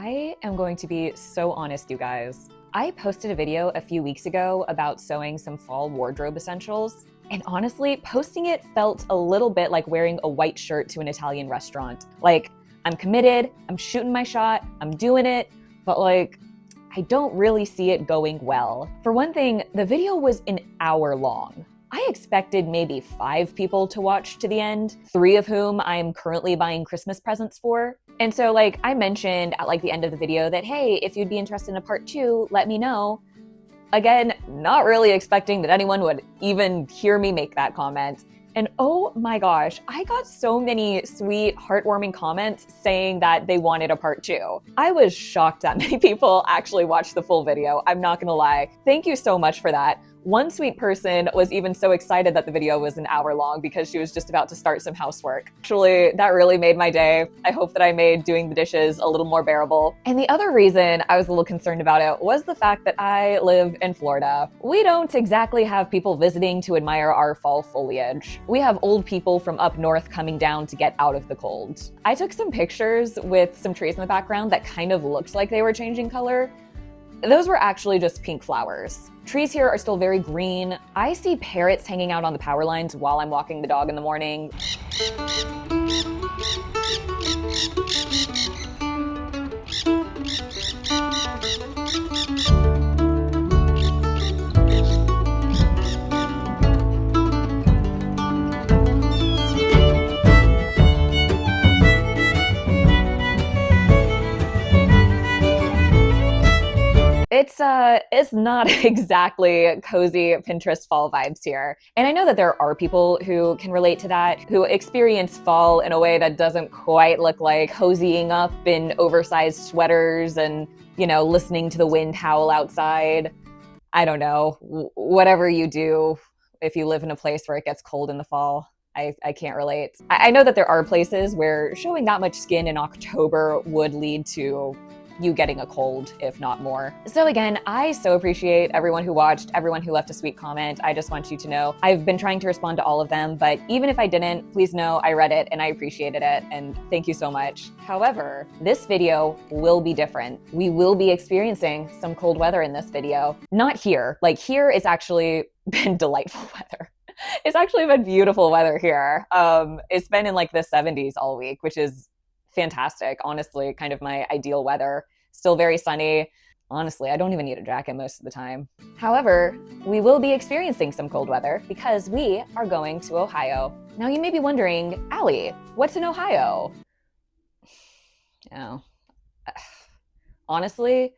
I am going to be so honest, you guys. I posted a video a few weeks ago about sewing some fall wardrobe essentials, and honestly, posting it felt a little bit like wearing a white shirt to an Italian restaurant. Like, I'm committed, I'm shooting my shot, I'm doing it, but like, I don't really see it going well. For one thing, the video was an hour long. I expected maybe 5 people to watch to the end, 3 of whom I'm currently buying Christmas presents for. And so like I mentioned at like the end of the video that, hey, if you'd be interested in a part 2, let me know. Again, not really expecting that anyone would even hear me make that comment. And oh my gosh, I got so many sweet, heartwarming comments saying that they wanted a part 2. I was shocked that many people actually watched the full video, I'm not gonna lie. Thank you so much for that. One sweet person was even so excited that the video was an hour long because she was just about to start some housework. Actually, that really made my day. I hope that I made doing the dishes a little more bearable. And the other reason I was a little concerned about it was the fact that I live in Florida. We don't exactly have people visiting to admire our fall foliage. We have old people from up north coming down to get out of the cold. I took some pictures with some trees in the background that kind of looked like they were changing color. Those were actually just pink flowers. Trees here are still very green. I see parrots hanging out on the power lines while I'm walking the dog in the morning. It's not exactly cozy Pinterest fall vibes here. And I know that there are people who can relate to that, who experience fall in a way that doesn't quite look like cozying up in oversized sweaters and, you know, listening to the wind howl outside. I don't know, whatever you do, if you live in a place where it gets cold in the fall, I can't relate. I know that there are places where showing that much skin in October would lead to you getting a cold, if not more. So again, I so appreciate everyone who watched, everyone who left a sweet comment. I just want you to know I've been trying to respond to all of them, but even if I didn't, please know I read it and I appreciated it, and thank you so much. However, this video will be different. We will be experiencing some cold weather in this video. Not here. Like, here it's actually been delightful weather. It's actually been beautiful weather here. It's been in like the 70s all week, which is fantastic. Honestly, kind of my ideal weather. Still very sunny. Honestly, I don't even need a jacket most of the time. However, we will be experiencing some cold weather because we are going to Ohio. Now you may be wondering, Allie, what's in Ohio? Oh, honestly,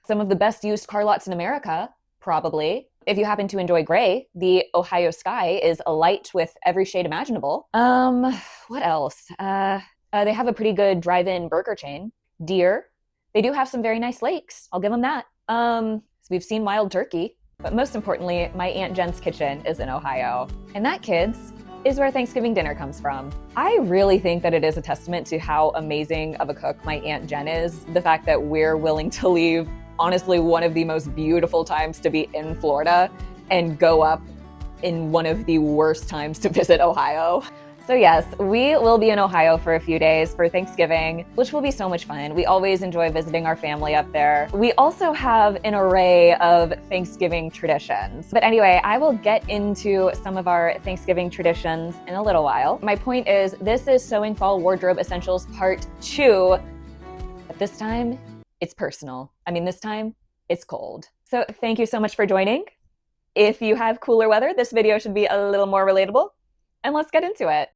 some of the best used car lots in America, probably. If you happen to enjoy gray, the Ohio sky is alight with every shade imaginable. What else? They have a pretty good drive-in burger chain. Deer. They do have some very nice lakes. I'll give them that. So we've seen wild turkey. But most importantly, my Aunt Jen's kitchen is in Ohio. And that, kids, is where Thanksgiving dinner comes from. I really think that it is a testament to how amazing of a cook my Aunt Jen is. The fact that we're willing to leave, honestly, one of the most beautiful times to be in Florida and go up in one of the worst times to visit Ohio. So yes, we will be in Ohio for a few days for Thanksgiving, which will be so much fun. We always enjoy visiting our family up there. We also have an array of Thanksgiving traditions. But anyway, I will get into some of our Thanksgiving traditions in a little while. My point is, this is Sewing Fall Wardrobe Essentials Part 2. But this time, it's personal. I mean, this time, it's cold. So thank you so much for joining. If you have cooler weather, this video should be a little more relatable. And let's get into it.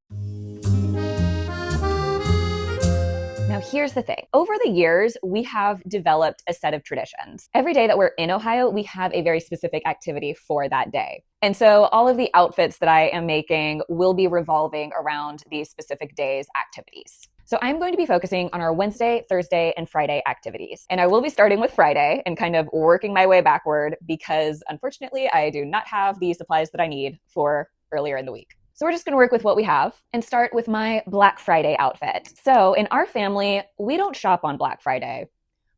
Now, here's the thing. Over the years, we have developed a set of traditions. Every day that we're in Ohio, we have a very specific activity for that day. And so all of the outfits that I am making will be revolving around these specific days' activities. So I'm going to be focusing on our Wednesday, Thursday, and Friday activities. And I will be starting with Friday and kind of working my way backward because unfortunately, I do not have the supplies that I need for earlier in the week. So we're just gonna work with what we have and start with my Black Friday outfit. So in our family, we don't shop on Black Friday.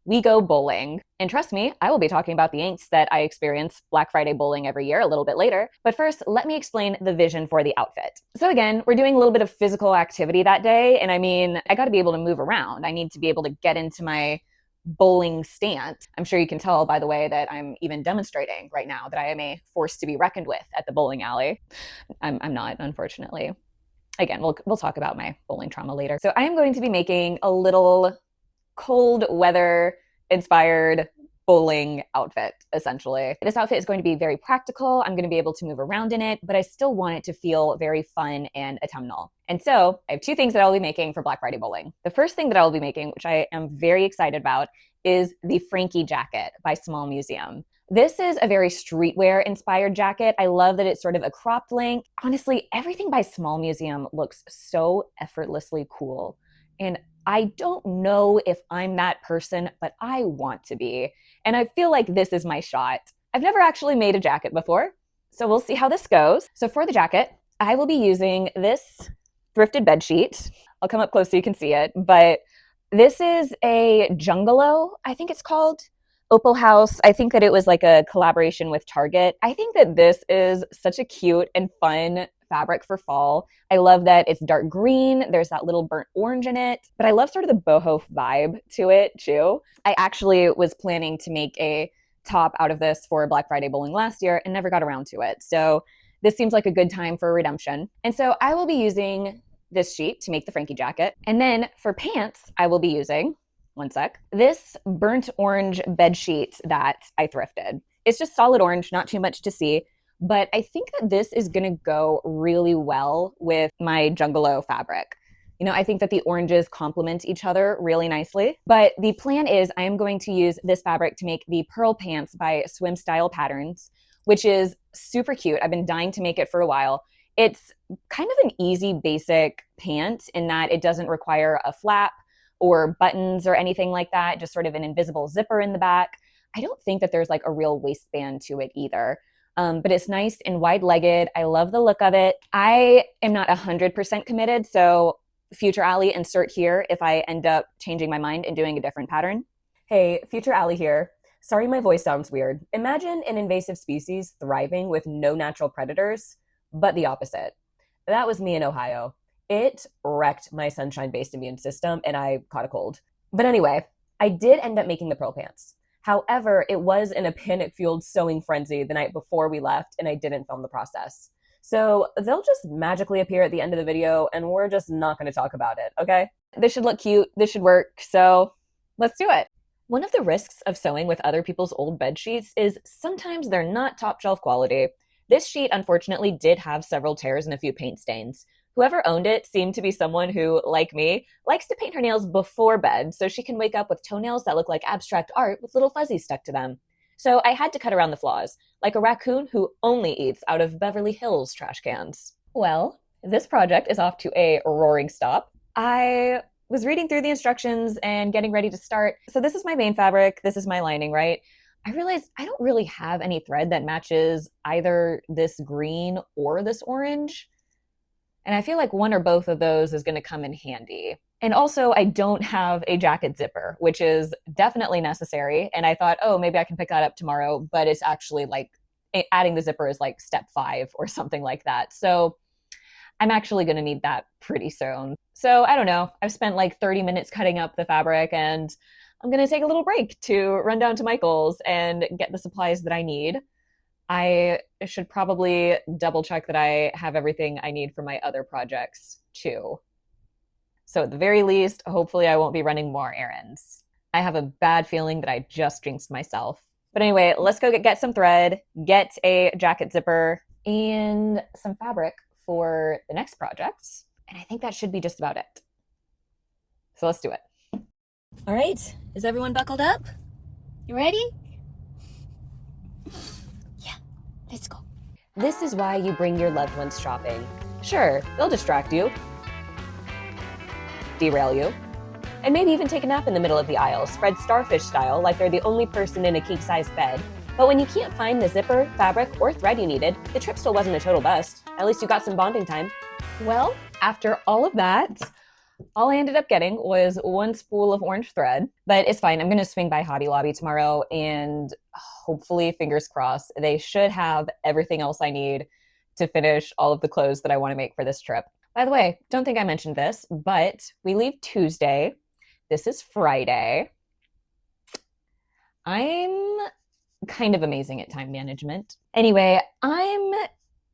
We go bowling. And trust me, I will be talking about the angst that I experience Black Friday bowling every year a little bit later. But first, let me explain the vision for the outfit. So again, we're doing a little bit of physical activity that day. And I mean, I gotta be able to move around. I need to be able to get into my bowling stance. I'm sure you can tell by the way that I'm even demonstrating right now that I am a force to be reckoned with at the bowling alley. I'm not, unfortunately. Again, we'll talk about my bowling trauma later. So I am going to be making a little cold weather inspired bowling outfit, essentially. This outfit is going to be very practical. I'm going to be able to move around in it, but I still want it to feel very fun and autumnal. And so I have two things that I'll be making for Black Friday bowling. The first thing that I will be making, which I am very excited about, is the Frankie Jacket by Small Museum. This is a very streetwear inspired jacket. I love that it's sort of a cropped length. Honestly, everything by Small Museum looks so effortlessly cool. And I don't know if I'm that person, but I want to be. And I feel like this is my shot. I've never actually made a jacket before, so we'll see how this goes. So for the jacket, I will be using this thrifted bed sheet. I'll come up close so you can see it, but this is a Jungalow, I think it's called. Opal House. I think that it was like a collaboration with Target. I think that this is such a cute and fun fabric for fall. I love that it's dark green. There's that little burnt orange in it, but I love sort of the boho vibe to it too. I actually was planning to make a top out of this for Black Friday bowling last year and never got around to it. So this seems like a good time for redemption. And so I will be using this sheet to make the Frankie jacket. And then for pants, I will be using, one sec, this burnt orange bed sheet that I thrifted. It's just solid orange, not too much to see, but I think that this is gonna go really well with my Jungalow fabric. You know, I think that the oranges complement each other really nicely, but the plan is I am going to use this fabric to make the pearl pants by Swim Style Patterns, which is super cute. I've been dying to make it for a while. It's kind of an easy, basic pant in that it doesn't require a flap or buttons or anything like that, just sort of an invisible zipper in the back. I don't think that there's like a real waistband to it either. But it's nice and wide-legged. I love the look of it. I am not 100% committed, so future Allie, insert here if I end up changing my mind and doing a different pattern. Hey, future Allie here. Sorry my voice sounds weird. Imagine an invasive species thriving with no natural predators, but the opposite. That was me in Ohio. It wrecked my sunshine-based immune system and I caught a cold. But anyway, I did end up making the pearl pants. However, it was in a panic-fueled sewing frenzy the night before we left and I didn't film the process. So they'll just magically appear at the end of the video and we're just not going to talk about it, okay? This should look cute, this should work, so let's do it. One of the risks of sewing with other people's old bed sheets is sometimes they're not top shelf quality. This sheet unfortunately did have several tears and a few paint stains. Whoever owned it seemed to be someone who, like me, likes to paint her nails before bed so she can wake up with toenails that look like abstract art with little fuzzies stuck to them. So I had to cut around the flaws, like a raccoon who only eats out of Beverly Hills trash cans. Well, this project is off to a roaring stop. I was reading through the instructions and getting ready to start. So this is my main fabric, this is my lining, right? I realized I don't really have any thread that matches either this green or this orange. And I feel like one or both of those is going to come in handy. And also, I don't have a jacket zipper, which is definitely necessary. And I thought, oh, maybe I can pick that up tomorrow. But it's actually like adding the zipper is like step 5 or something like that. So I'm actually going to need that pretty soon. So I don't know. I've spent like 30 minutes cutting up the fabric and I'm going to take a little break to run down to Michael's and get the supplies that I need. I should probably double check that I have everything I need for my other projects too. So at the very least, hopefully I won't be running more errands. I have a bad feeling that I just jinxed myself. But anyway, let's go get some thread, get a jacket zipper, and some fabric for the next project. And I think that should be just about it. So let's do it. All right, is everyone buckled up? You ready? Let's go. This is why you bring your loved ones shopping. Sure, they'll distract you, derail you, and maybe even take a nap in the middle of the aisle, spread starfish style like they're the only person in a king-size bed. But when you can't find the zipper, fabric, or thread you needed, the trip still wasn't a total bust. At least you got some bonding time. Well, after all of that, all I ended up getting was one spool of orange thread, but it's fine. I'm going to swing by Hobby Lobby tomorrow and hopefully, fingers crossed, they should have everything else I need to finish all of the clothes that I want to make for this trip. By the way, don't think I mentioned this, but we leave Tuesday. This is Friday. I'm kind of amazing at time management. Anyway, I'm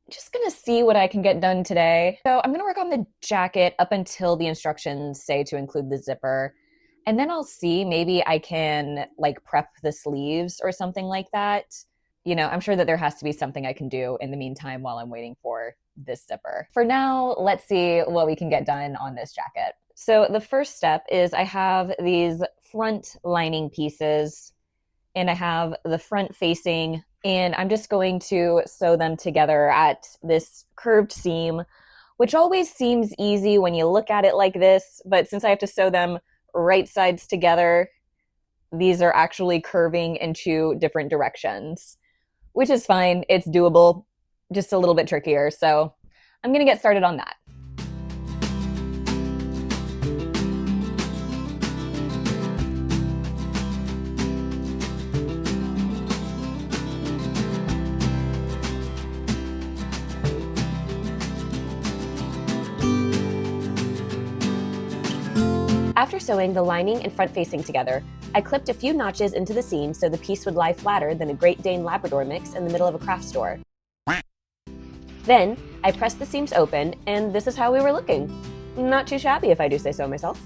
just gonna see what I can get done today. So I'm gonna work on the jacket up until the instructions say to include the zipper. And then I'll see, maybe I can like prep the sleeves or something like that. I'm sure that there has to be something I can do in the meantime while I'm waiting for this zipper. For now, let's see what we can get done on this jacket. So the first step is I have these front lining pieces and I have the front facing, and I'm just going to sew them together at this curved seam, which always seems easy when you look at it like this, but since I have to sew them right sides together, these are actually curving in two different directions, which is fine. It's doable, just a little bit trickier. So I'm going to get started on that. After sewing the lining and front facing together, I clipped a few notches into the seam so the piece would lie flatter than a Great Dane Labrador mix in the middle of a craft store. Then, I pressed the seams open, and this is how we were looking. Not too shabby, if I do say so myself.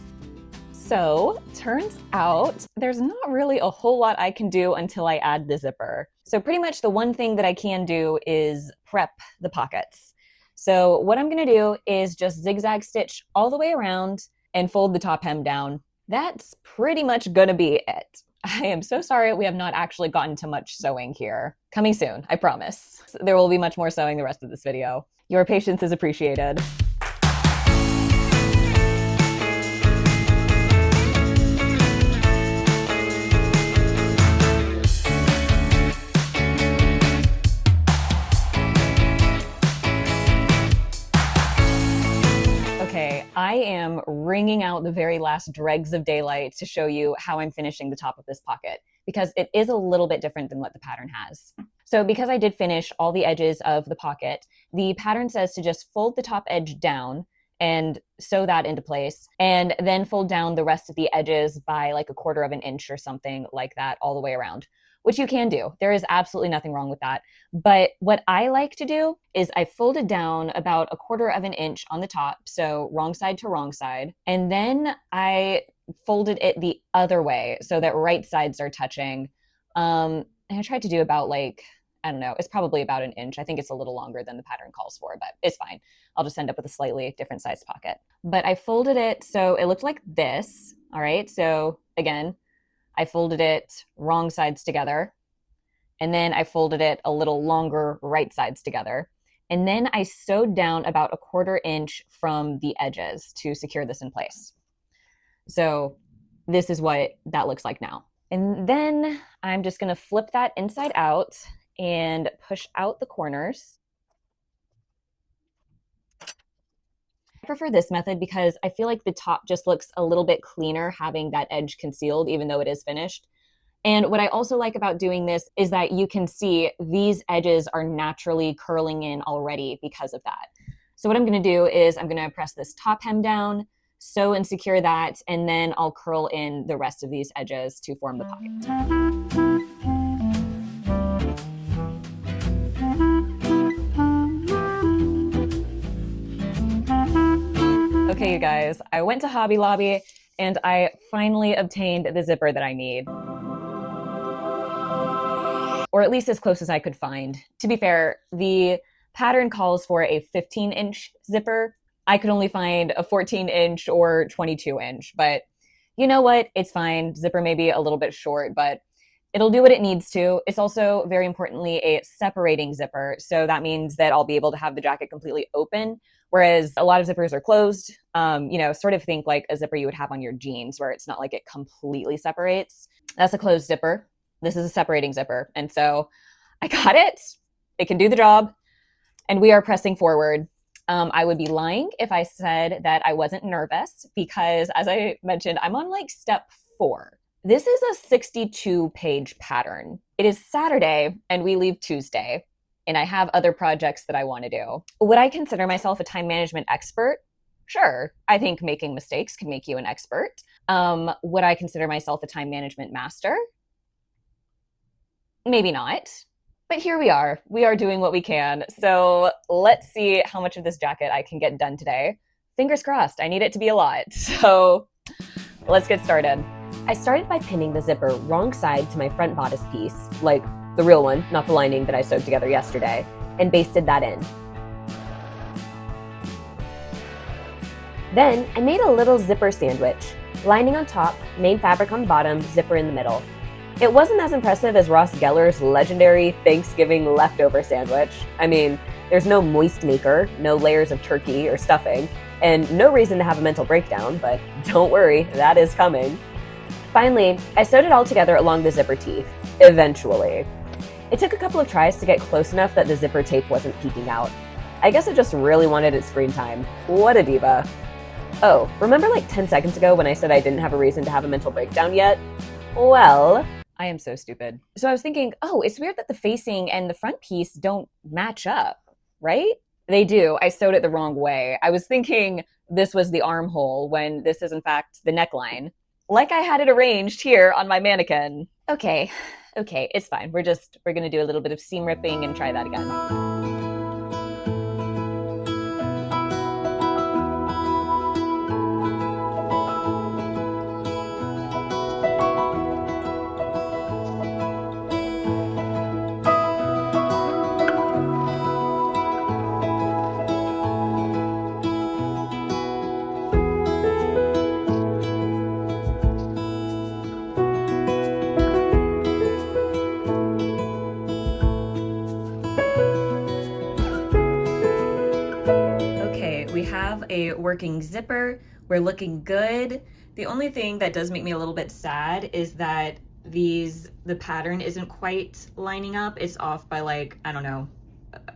So, turns out there's not really a whole lot I can do until I add the zipper. So pretty much the one thing that I can do is prep the pockets. So what I'm gonna do is just zigzag stitch all the way around and fold the top hem down. That's pretty much gonna be it. I am so sorry we have not actually gotten to much sewing here. Coming soon, I promise. There will be much more sewing the rest of this video. Your patience is appreciated. Okay, I am wringing out the very last dregs of daylight to show you how I'm finishing the top of this pocket, because it is a little bit different than what the pattern has. So because I did finish all the edges of the pocket, the pattern says to just fold the top edge down and sew that into place, and then fold down the rest of the edges by like 1/4 of an inch or something like that all the way around, which you can do. There is absolutely nothing wrong with that. But what I like to do is I folded down about 1/4 of an inch on the top, so wrong side to wrong side, and then I folded it the other way so that right sides are touching. And I tried to do about like, I don't know, it's probably about an inch. I think it's a little longer than the pattern calls for, but it's fine. I'll just end up with a slightly different size pocket. But I folded it so it looked like this. All right, so again, I folded it wrong sides together, and then I folded it a little longer right sides together. And then I sewed down about 1/4 inch from the edges to secure this in place. So this is what that looks like now. And then I'm just gonna flip that inside out and push out the corners. I prefer this method because I feel like the top just looks a little bit cleaner having that edge concealed, even though it is finished. And what I also like about doing this is that you can see these edges are naturally curling in already because of that. So what I'm gonna do is I'm gonna press this top hem down, sew and secure that, and then I'll curl in the rest of these edges to form the pocket. Okay, you guys, I went to Hobby Lobby and I finally obtained the zipper that I need. Or at least as close as I could find. To be fair, the pattern calls for a 15-inch zipper. I could only find a 14-inch or 22-inch, but you know what? It's fine. Zipper may be a little bit short, but it'll do what it needs to. It's also, very importantly, a separating zipper. So that means that I'll be able to have the jacket completely open, whereas a lot of zippers are closed. Sort of think like a zipper you would have on your jeans, where it's not like it completely separates. That's a closed zipper. This is a separating zipper. And so I got it. It can do the job. And we are pressing forward. I would be lying if I said that I wasn't nervous because, as I mentioned, I'm on like step 4. This is a 62-page pattern. It is Saturday and we leave Tuesday, and I have other projects that I want to do. Would I consider myself a time management expert? Sure. I think making mistakes can make you an expert. Would I consider myself a time management master? Maybe not. But here we are. We are doing what we can. So let's see how much of this jacket I can get done today. Fingers crossed. I need it to be a lot. So let's get started. I started by pinning the zipper wrong side to my front bodice piece, like the real one, not the lining that I sewed together yesterday, and basted that in. Then I made a little zipper sandwich, lining on top, main fabric on the bottom, zipper in the middle. It wasn't as impressive as Ross Geller's legendary Thanksgiving leftover sandwich. I mean, there's no moist maker, no layers of turkey or stuffing, and no reason to have a mental breakdown, but don't worry, that is coming. Finally, I sewed it all together along the zipper teeth, eventually. It took a couple of tries to get close enough that the zipper tape wasn't peeking out. I guess it just really wanted its screen time. What a diva. Oh, remember like 10 seconds ago when I said I didn't have a reason to have a mental breakdown yet? Well, I am so stupid. So I was thinking, oh, it's weird that the facing and the front piece don't match up, right? They do. I sewed it the wrong way. I was thinking this was the armhole when this is in fact the neckline. Like I had it arranged here on my mannequin. Okay, it's fine. We're gonna do a little bit of seam ripping and try that again. We have a working zipper. We're looking good. The only thing that does make me a little bit sad is that the pattern isn't quite lining up. It's off by like, I don't know,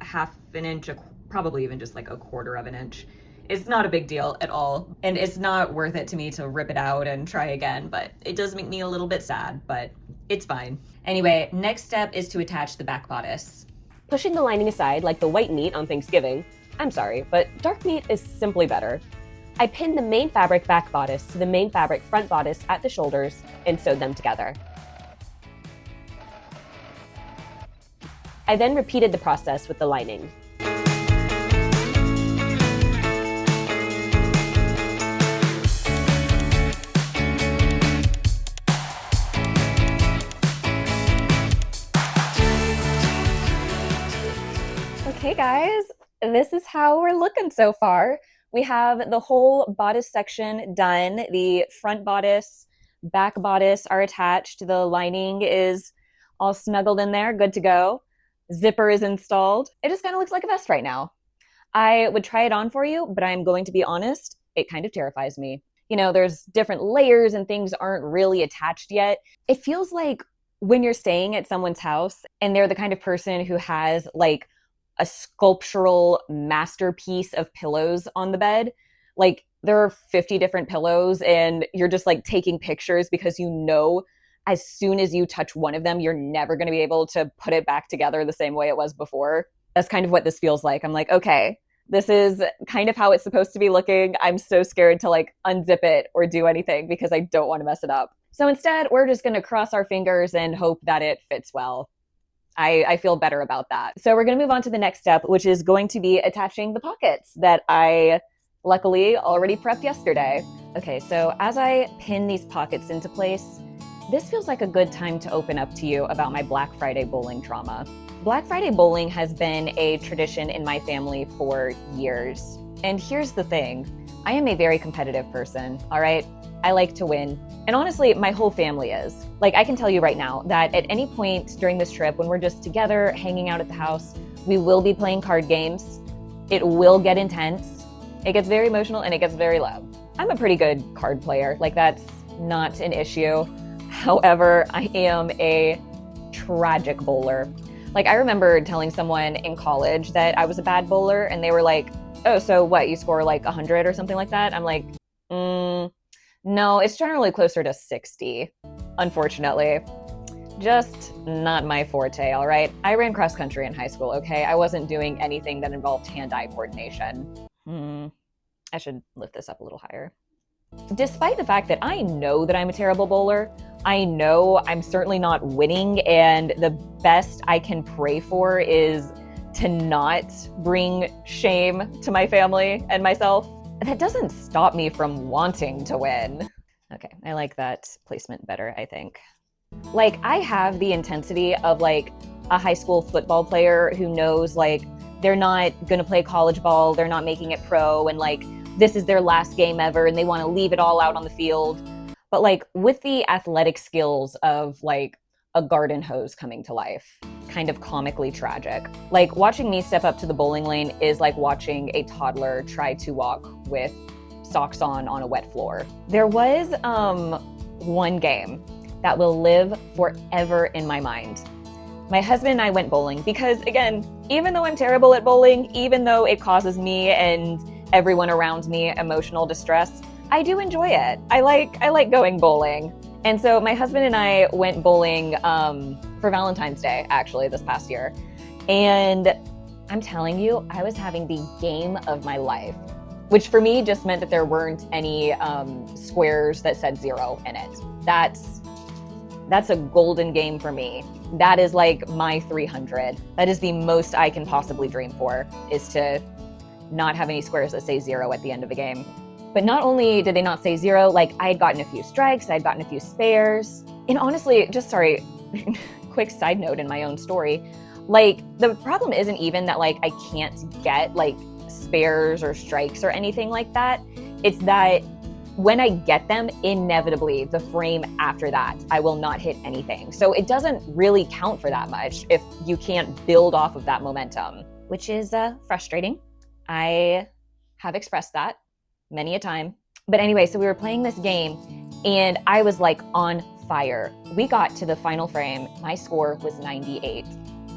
half an inch, probably even just like a quarter of an inch. It's not a big deal at all. And it's not worth it to me to rip it out and try again, but it does make me a little bit sad, but it's fine. Anyway, next step is to attach the back bodice. Pushing the lining aside like the white meat on Thanksgiving, I'm sorry, but dark meat is simply better. I pinned the main fabric back bodice to the main fabric front bodice at the shoulders and sewed them together. I then repeated the process with the lining. Okay guys, this is how we're looking so far. We have the whole bodice section done. The front bodice, back bodice are attached. The lining is all snuggled in there, good to go. Zipper is installed. It just kind of looks like a vest right now. I would try it on for you, but I'm going to be honest, it kind of terrifies me. You know, there's different layers and things aren't really attached yet. It feels like when you're staying at someone's house and they're the kind of person who has like a sculptural masterpiece of pillows on the bed. Like there are 50 different pillows and you're just like taking pictures because you know as soon as you touch one of them, you're never going to be able to put it back together the same way it was before. That's kind of what this feels like. I'm like, okay, this is kind of how it's supposed to be looking. I'm so scared to like unzip it or do anything because I don't want to mess it up. So instead, we're just going to cross our fingers and hope that it fits well. I feel better about that. So we're going to move on to the next step, which is going to be attaching the pockets that I luckily already prepped yesterday. Okay, so as I pin these pockets into place, this feels like a good time to open up to you about my Black Friday bowling trauma. Black Friday bowling has been a tradition in my family for years. And here's the thing, I am a very competitive person, all right? I like to win. And honestly, my whole family is. Like, I can tell you right now that at any point during this trip, when we're just together, hanging out at the house, we will be playing card games. It will get intense. It gets very emotional and it gets very loud. I'm a pretty good card player. Like, that's not an issue. However, I am a tragic bowler. Like, I remember telling someone in college that I was a bad bowler and they were like, oh, so what, you score like 100 or something like that? I'm like, no, it's generally closer to 60, unfortunately. Just not my forte, all right? I ran cross country in high school, okay? I wasn't doing anything that involved hand-eye coordination. I should lift this up a little higher. Despite the fact that I know that I'm a terrible bowler, I know I'm certainly not winning, and the best I can pray for is to not bring shame to my family and myself. That doesn't stop me from wanting to win. Okay, I like that placement better, I think. Like, I have the intensity of like a high school football player who knows like they're not gonna play college ball, they're not making it pro, and like this is their last game ever and they wanna leave it all out on the field. But like with the athletic skills of like a garden hose coming to life, kind of comically tragic. Like watching me step up to the bowling lane is like watching a toddler try to walk with socks on a wet floor. There was one game that will live forever in my mind. My husband and I went bowling because, again, even though I'm terrible at bowling, even though it causes me and everyone around me emotional distress, I do enjoy it. I like going bowling. And so my husband and I went bowling for Valentine's Day, actually, this past year. And I'm telling you, I was having the game of my life, which for me just meant that there weren't any squares that said 0 in it. That's a golden game for me. That is like my 300. That is the most I can possibly dream for, is to not have any squares that say 0 at the end of a game. But not only did they not say 0, like I had gotten a few strikes, I had gotten a few spares. And honestly, quick side note in my own story, like the problem isn't even that like I can't get like spares or strikes or anything like that. It's that when I get them, inevitably the frame after that, I will not hit anything. So it doesn't really count for that much if you can't build off of that momentum, which is frustrating. I have expressed that many a time. But anyway, so we were playing this game and I was like on fire. We got to the final frame. My score was 98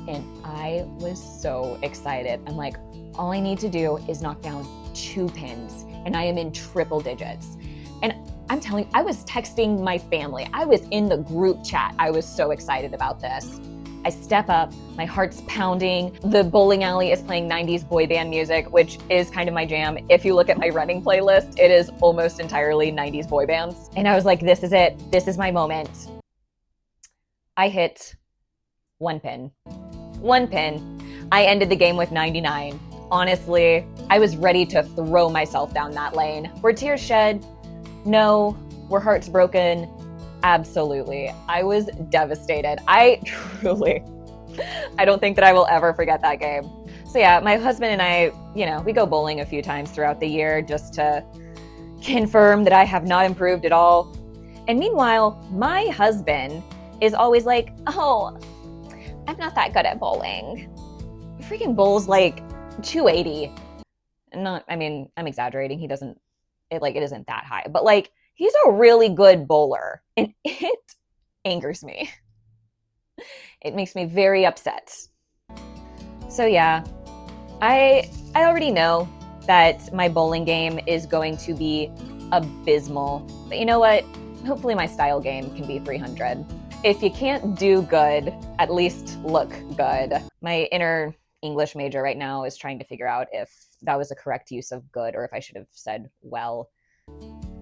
and I was so excited. I'm like, all I need to do is knock down 2 pins and I am in triple digits. And I'm telling you, I was texting my family. I was in the group chat. I was so excited about this. I step up, my heart's pounding. The bowling alley is playing 90s boy band music, which is kind of my jam. If you look at my running playlist, it is almost entirely 90s boy bands. And I was like, this is it. This is my moment. I hit 1 pin. 1 pin. I ended the game with 99. Honestly, I was ready to throw myself down that lane. Were tears shed? No. Were hearts broken? Absolutely. I was devastated. I don't think that I will ever forget that game. So yeah, my husband and I, we go bowling a few times throughout the year just to confirm that I have not improved at all. And meanwhile, my husband is always like, oh, I'm not that good at bowling. Freaking bowls like 280. I'm exaggerating. It isn't that high, but like, he's a really good bowler and it angers me. It makes me very upset. So yeah, I already know that my bowling game is going to be abysmal, but you know what? Hopefully my style game can be 300. If you can't do good, at least look good. My inner English major right now is trying to figure out if that was a correct use of good or if I should have said well.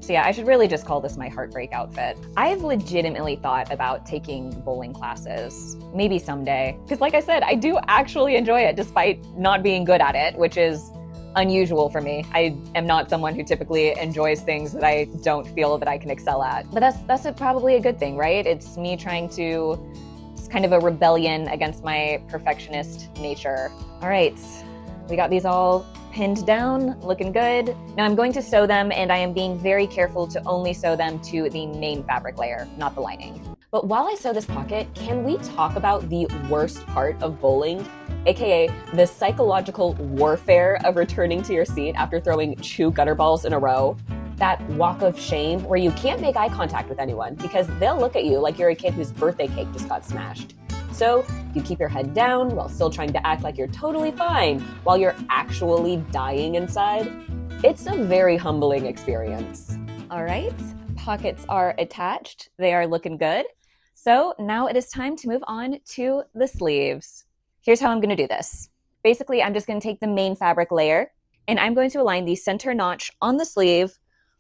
So yeah, I should really just call this my heartbreak outfit. I've legitimately thought about taking bowling classes, maybe someday. Because like I said, I do actually enjoy it despite not being good at it, which is unusual for me. I am not someone who typically enjoys things that I don't feel that I can excel at. But that's probably a good thing, right? It's me trying to, it's kind of a rebellion against my perfectionist nature. All right, we got these all pinned down, looking good. Now I'm going to sew them and I am being very careful to only sew them to the main fabric layer, not the lining. But while I sew this pocket, can we talk about the worst part of bowling? AKA the psychological warfare of returning to your seat after throwing 2 gutter balls in a row. That walk of shame where you can't make eye contact with anyone because they'll look at you like you're a kid whose birthday cake just got smashed. So you keep your head down while still trying to act like you're totally fine while you're actually dying inside. It's a very humbling experience. All right, pockets are attached. They are looking good. So now it is time to move on to the sleeves. Here's how I'm going to do this. Basically, I'm just going to take the main fabric layer and I'm going to align the center notch on the sleeve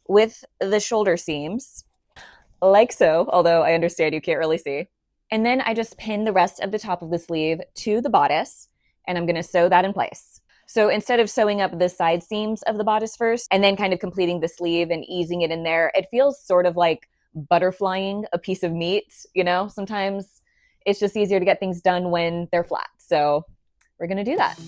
with the shoulder seams, like so, although I understand you can't really see. And then I just pin the rest of the top of the sleeve to the bodice, and I'm gonna sew that in place. So instead of sewing up the side seams of the bodice first, and then kind of completing the sleeve and easing it in there, it feels sort of like butterflying a piece of meat, you know? Sometimes it's just easier to get things done when they're flat. So we're gonna do that.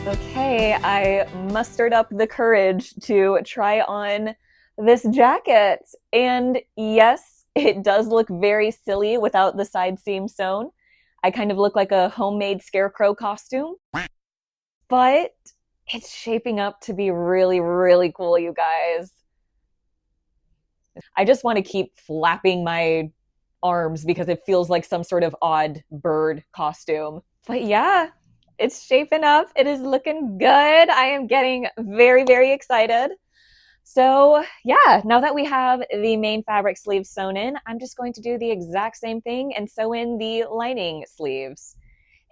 Okay, I mustered up the courage to try on this jacket. And yes, it does look very silly without the side seam sewn. I kind of look like a homemade scarecrow costume, but it's shaping up to be really, really cool, you guys. I just want to keep flapping my arms because it feels like some sort of odd bird costume. But yeah, it's shaping up. It is looking good. I am getting very, very excited. So yeah, now that we have the main fabric sleeves sewn in, I'm just going to do the exact same thing and sew in the lining sleeves.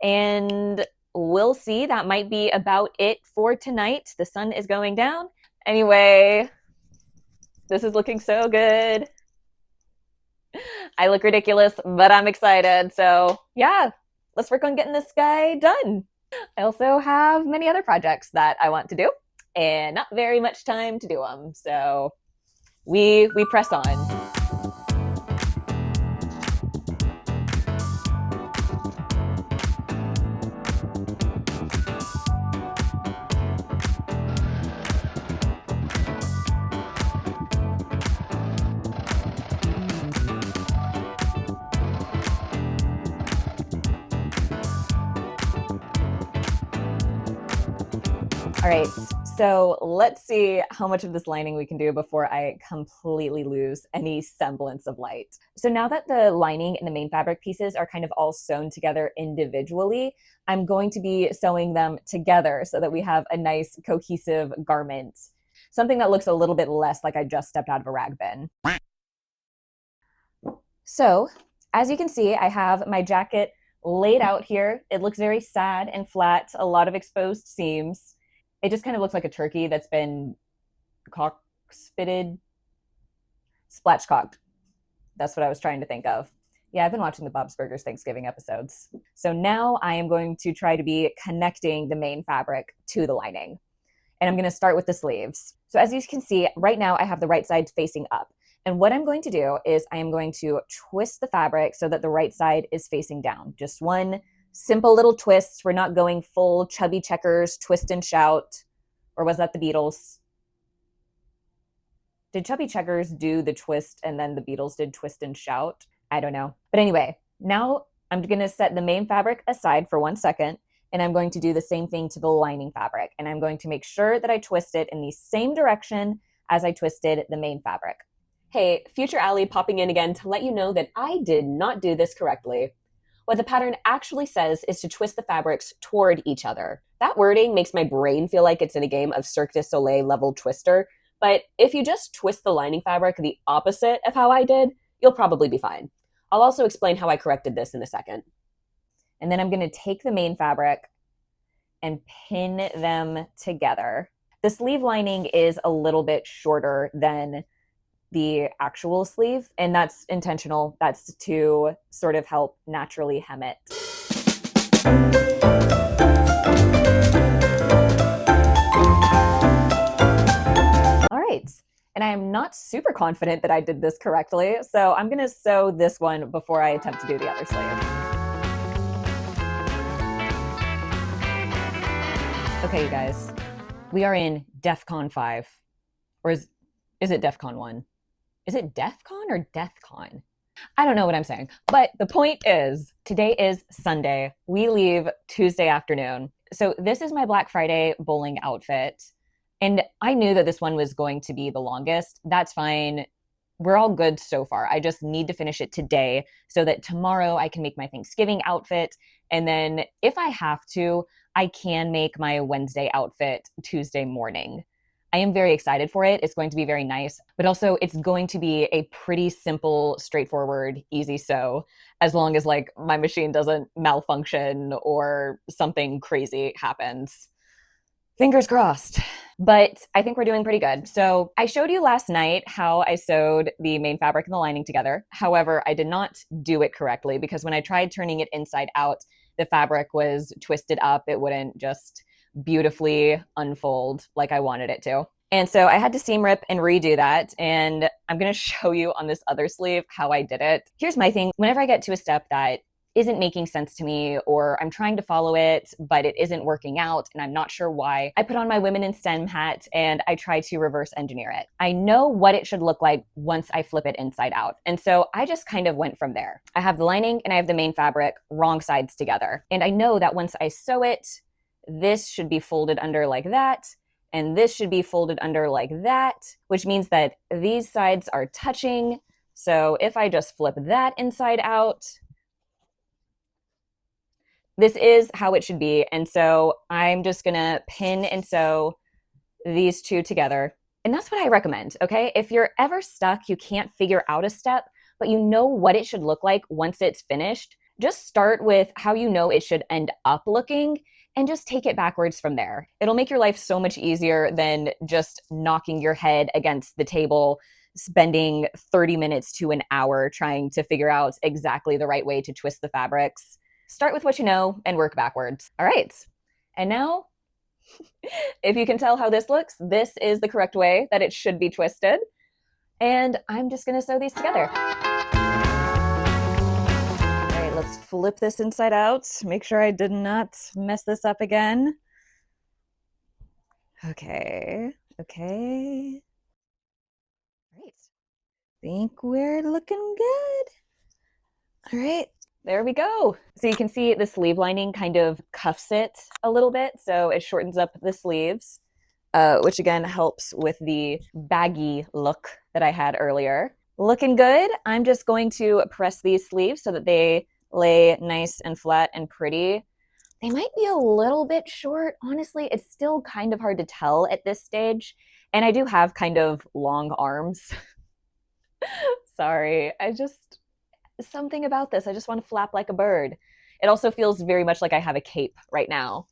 And we'll see. That might be about it for tonight. The sun is going down. Anyway, this is looking so good. I look ridiculous, but I'm excited. So yeah, let's work on getting this guy done. I also have many other projects that I want to do and not very much time to do them. So we press on. All right, so let's see how much of this lining we can do before I completely lose any semblance of light. So now that the lining and the main fabric pieces are kind of all sewn together individually, I'm going to be sewing them together so that we have a nice cohesive garment. Something that looks a little bit less like I just stepped out of a rag bin. So as you can see, I have my jacket laid out here. It looks very sad and flat, a lot of exposed seams. It just kind of looks like a turkey that's been splatchcocked. That's what I was trying to think of. Yeah, I've been watching the Bob's Burgers Thanksgiving episodes. So now I am going to try to be connecting the main fabric to the lining. And I'm going to start with the sleeves. So as you can see, right now I have the right side facing up. And what I'm going to do is I am going to twist the fabric so that the right side is facing down. Just one simple little twist. We're not going full Chubby Checkers, twist and shout. Or was that the Beatles? Did Chubby Checkers do the twist and then the Beatles did twist and shout? I don't know. But anyway, now I'm going to set the main fabric aside for 1 second, and I'm going to do the same thing to the lining fabric. And I'm going to make sure that I twist it in the same direction as I twisted the main fabric. Hey, Future Allie popping in again to let you know that I did not do this correctly. What the pattern actually says is to twist the fabrics toward each other. That wording makes my brain feel like it's in a game of Cirque du Soleil level Twister, but if you just twist the lining fabric the opposite of how I did, you'll probably be fine. I'll also explain how I corrected this in a second. And then I'm going to take the main fabric and pin them together. The sleeve lining is a little bit shorter than the actual sleeve, and that's intentional. That's to sort of help naturally hem it. All right, and I am not super confident that I did this correctly, so I'm gonna sew this one before I attempt to do the other sleeve. Okay, you guys, we are in DEF CON 5, or is it DEF CON 1? Is it DEF CON or DEath CON? I don't know what I'm saying. But the point is, today is Sunday. We leave Tuesday afternoon. So this is my Black Friday bowling outfit. And I knew that this one was going to be the longest. That's fine. we're all good so far. I just need to finish it today so that tomorrow I can make my Thanksgiving outfit. And then if I have to, I can make my Wednesday outfit Tuesday morning. I am very excited for it. It's going to be very nice, but also it's going to be a pretty simple, straightforward, easy sew, as long as like my machine doesn't malfunction or something crazy happens. Fingers crossed. But I think we're doing pretty good. So I showed you last night how I sewed the main fabric and the lining together. However, I did not do it correctly because when I tried turning it inside out, the fabric was twisted up. It wouldn't just beautifully unfold like I wanted it to. And so I had to seam rip and redo that. And I'm going to show you on this other sleeve how I did it. Here's my thing. Whenever I get to a step that isn't making sense to me, or I'm trying to follow it, but it isn't working out and I'm not sure why, I put on my Women in STEM hat and I try to reverse engineer it. I know what it should look like once I flip it inside out. And so I just kind of went from there. I have the lining and I have the main fabric wrong sides together. And I know that once I sew it, this should be folded under like that, and this should be folded under like that, which means that these sides are touching. So if I just flip that inside out, this is how it should be. And so I'm just gonna pin and sew these two together. And that's what I recommend, okay? If you're ever stuck, you can't figure out a step, but you know what it should look like once it's finished, just start with how you know it should end up looking and just take it backwards from there. It'll make your life so much easier than just knocking your head against the table, spending 30 minutes to an hour trying to figure out exactly the right way to twist the fabrics. Start with what you know and work backwards. All right. And now, if you can tell how this looks, this is the correct way that it should be twisted. And I'm just going to sew these together. All right, let's flip this inside out. Make sure I did not mess this up again. Okay. All right. Think we're looking good. All right. There we go. So you can see the sleeve lining kind of cuffs it a little bit, so it shortens up the sleeves, which again helps with the baggy look that I had earlier. Looking good. I'm just going to press these sleeves so that they lay nice and flat and pretty. They might be a little bit short. Honestly, it's still kind of hard to tell at this stage. And I do have kind of long arms. Sorry, something about this. I just want to flap like a bird. It also feels very much like I have a cape right now,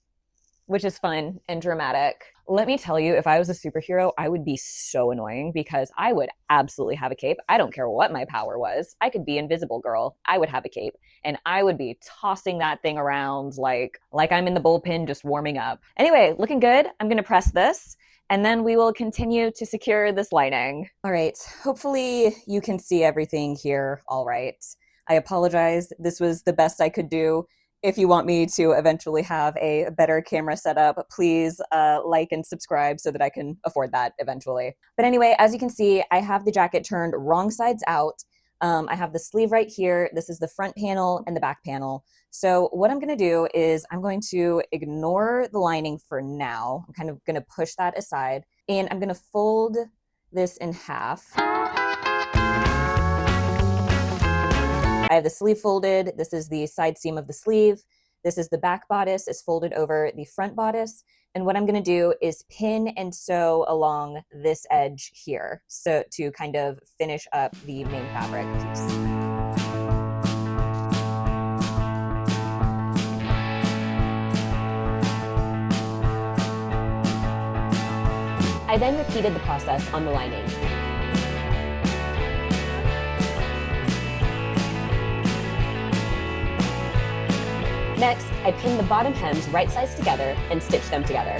which is fun and dramatic. Let me tell you, if I was a superhero, I would be so annoying because I would absolutely have a cape. I don't care what my power was. I could be Invisible Girl. I would have a cape and I would be tossing that thing around like I'm in the bullpen just warming up. Anyway, looking good. I'm going to press this. And then we will continue to secure this lining. All right, hopefully you can see everything here all right. I apologize, this was the best I could do. If you want me to eventually have a better camera setup, please like and subscribe so that I can afford that eventually. But anyway, as you can see, I have the jacket turned wrong sides out. I have the sleeve right here. This is the front panel and the back panel. So what I'm gonna do is I'm going to ignore the lining for now. I'm kind of gonna push that aside and I'm gonna fold this in half. I have the sleeve folded. This is the side seam of the sleeve. This is the back bodice is folded over the front bodice. And what I'm gonna do is pin and sew along this edge here, so to kind of finish up the main fabric piece. I then repeated the process on the lining. Next, I pinned the bottom hems right sides together and stitched them together.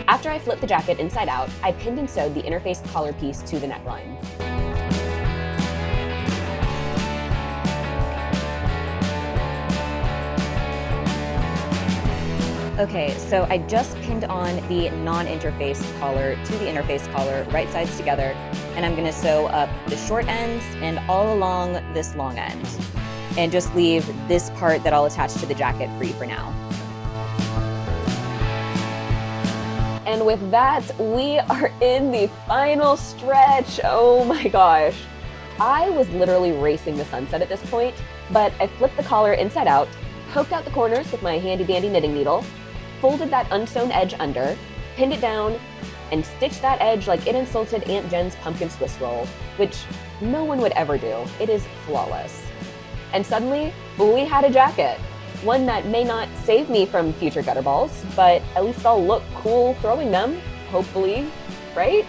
After I flipped the jacket inside out, I pinned and sewed the interfaced collar piece to the neckline. Okay, so I just pinned on the non-interfaced collar to the interfaced collar, right sides together, and I'm gonna sew up the short ends and all along this long end, and just leave this part that I'll attach to the jacket free for now. And with that, we are in the final stretch. Oh my gosh. I was literally racing the sunset at this point, but I flipped the collar inside out, poked out the corners with my handy dandy knitting needle, folded that unsewn edge under, pinned it down, and stitched that edge like it insulted Aunt Jen's pumpkin Swiss roll, which no one would ever do. It is flawless. And suddenly, we had a jacket. One that may not save me from future gutter balls, but at least I'll look cool throwing them, hopefully, right?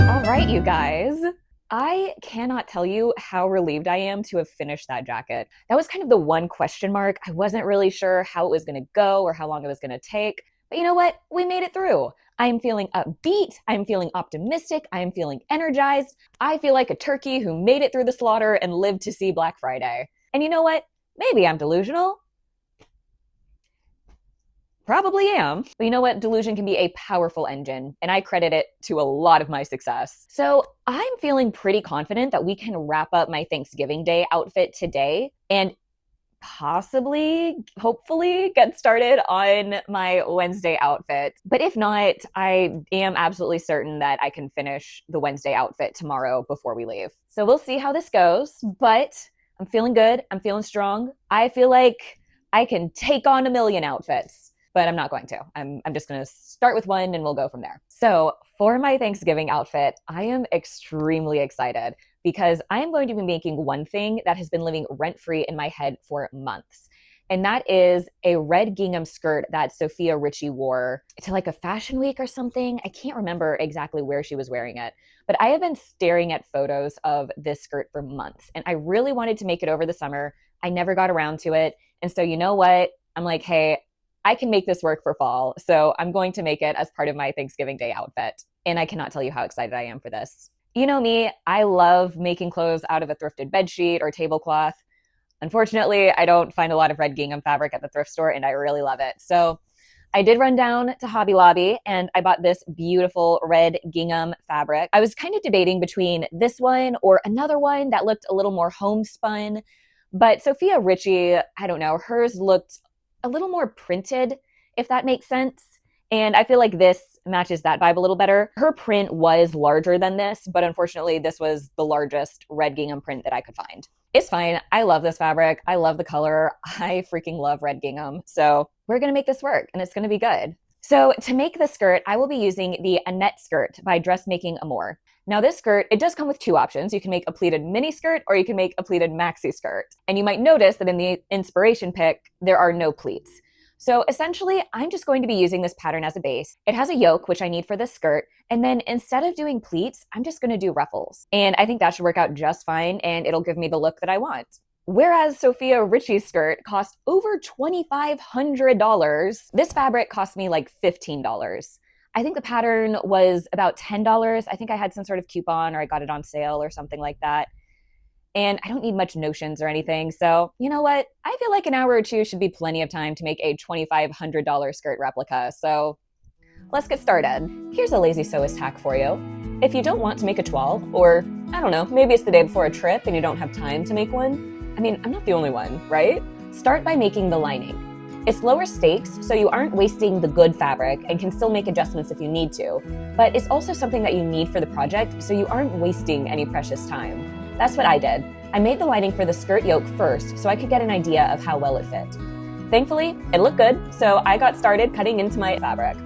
All right, you guys. I cannot tell you how relieved I am to have finished that jacket. That was kind of the one question mark. I wasn't really sure how it was going to go or how long it was going to take. But you know what? We made it through. I am feeling upbeat. I am feeling optimistic. I am feeling energized. I feel like a turkey who made it through the slaughter and lived to see Black Friday. And you know what? Maybe I'm delusional. Probably am. But you know what? Delusion can be a powerful engine, and I credit it to a lot of my success. So I'm feeling pretty confident that we can wrap up my Thanksgiving Day outfit today and possibly, hopefully, get started on my Wednesday outfit. But if not, I am absolutely certain that I can finish the Wednesday outfit tomorrow before we leave. So we'll see how this goes, but I'm feeling good. I'm feeling strong. I feel like I can take on a million outfits, but I'm not going to. I'm just going to start with one and we'll go from there. So for my Thanksgiving outfit, I am extremely excited because I am going to be making one thing that has been living rent-free in my head for months. And that is a red gingham skirt that Sophia Richie wore to like a fashion week or something. I can't remember exactly where she was wearing it, but I have been staring at photos of this skirt for months. And I really wanted to make it over the summer. I never got around to it. And so you know what? I'm like, hey, I can make this work for fall. So I'm going to make it as part of my Thanksgiving Day outfit. And I cannot tell you how excited I am for this. You know me, I love making clothes out of a thrifted bedsheet or tablecloth. Unfortunately, I don't find a lot of red gingham fabric at the thrift store, and I really love it. So I did run down to Hobby Lobby, and I bought this beautiful red gingham fabric. I was kind of debating between this one or another one that looked a little more homespun. But Sophia Richie, I don't know, hers looked a little more printed, if that makes sense. And I feel like this matches that vibe a little better. Her print was larger than this, but unfortunately, this was the largest red gingham print that I could find. It's fine. I love this fabric. I love the color. I freaking love red gingham. So we're going to make this work and it's going to be good. So to make the skirt, I will be using the Annette skirt by Dressmaking Amour. Now this skirt, it does come with two options. You can make a pleated mini skirt or you can make a pleated maxi skirt. And you might notice that in the inspiration pic, there are no pleats. So essentially, I'm just going to be using this pattern as a base. It has a yoke, which I need for this skirt. And then instead of doing pleats, I'm just going to do ruffles. And I think that should work out just fine. And it'll give me the look that I want. Whereas Sophia Richie's skirt cost over $2,500, this fabric cost me like $15. I think the pattern was about $10. I think I had some sort of coupon or I got it on sale or something like that. And I don't need much notions or anything. So you know what? I feel like an hour or two should be plenty of time to make a $2,500 skirt replica. So let's get started. Here's a lazy sewist hack for you. If you don't want to make a toile, or I don't know, maybe it's the day before a trip and you don't have time to make one. I mean, I'm not the only one, right? Start by making the lining. It's lower stakes, so you aren't wasting the good fabric and can still make adjustments if you need to. But it's also something that you need for the project, so you aren't wasting any precious time. That's what I did. I made the lining for the skirt yoke first so I could get an idea of how well it fit. Thankfully, it looked good, so I got started cutting into my fabric.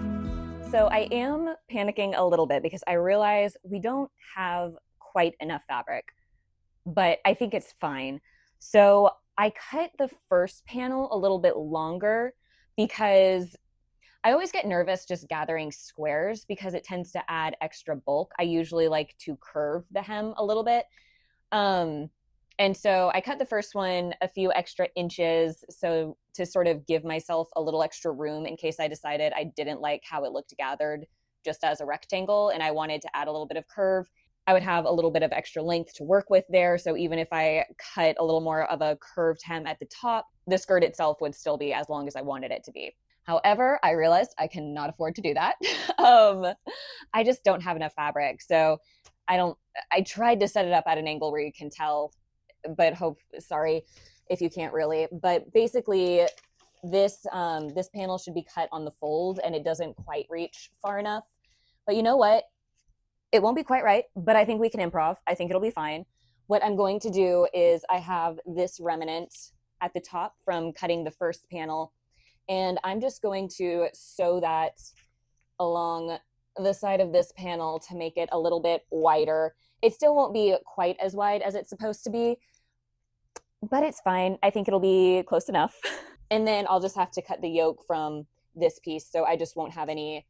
So I am panicking a little bit because I realize we don't have quite enough fabric, but I think it's fine. So I cut the first panel a little bit longer because I always get nervous just gathering squares because it tends to add extra bulk. I usually like to curve the hem a little bit. And so I cut the first one a few extra inches so to sort of give myself a little extra room in case I decided I didn't like how it looked gathered just as a rectangle and I wanted to add a little bit of curve. I would have a little bit of extra length to work with there. So even if I cut a little more of a curved hem at the top, the skirt itself would still be as long as I wanted it to be. However, I realized I cannot afford to do that. I just don't have enough fabric. So I tried to set it up at an angle where you can tell but sorry if you can't really. But basically, this this panel should be cut on the fold, and it doesn't quite reach far enough. But you know what? It won't be quite right, but I think we can improv. I think it'll be fine. What I'm going to do is I have this remnant at the top from cutting the first panel, and I'm just going to sew that along the side of this panel to make it a little bit wider. It still won't be quite as wide as it's supposed to be, but it's fine. I think it'll be close enough. And then I'll just have to cut the yoke from this piece, so I just won't have any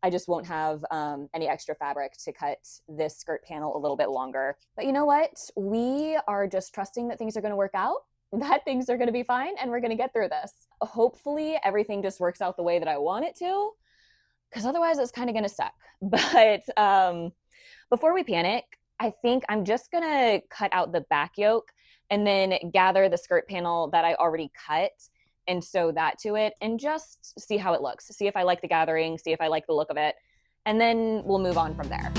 extra fabric to cut this skirt panel a little bit longer. But you know what? We are just trusting that things are going to work out, that things are going to be fine, and we're going to get through this. Hopefully everything just works out the way that I want it to, because otherwise it's kind of going to suck. But before we panic, I think I'm just going to cut out the back yoke and then gather the skirt panel that I already cut and sew that to it and just see how it looks. See if I like the gathering, see if I like the look of it, and then we'll move on from there.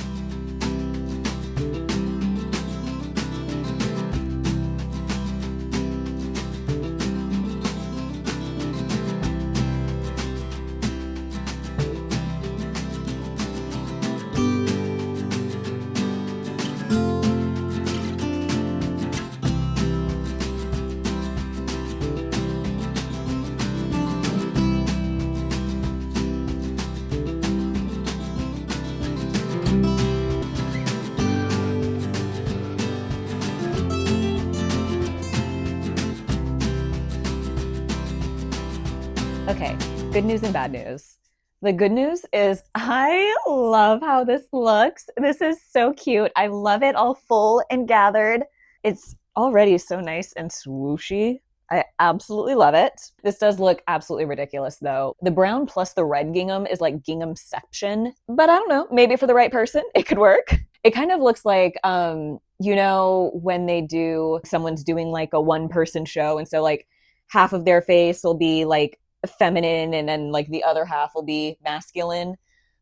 Okay, good news and bad news. The good news is I love how this looks. This is so cute. I love it all full and gathered. It's already so nice and swooshy. I absolutely love it. This does look absolutely ridiculous though. The brown plus the red gingham is like ginghamception, but I don't know, maybe for the right person, it could work. It kind of looks like, you know, when someone's doing like a one-person show, and so like half of their face will be like feminine and then like the other half will be masculine.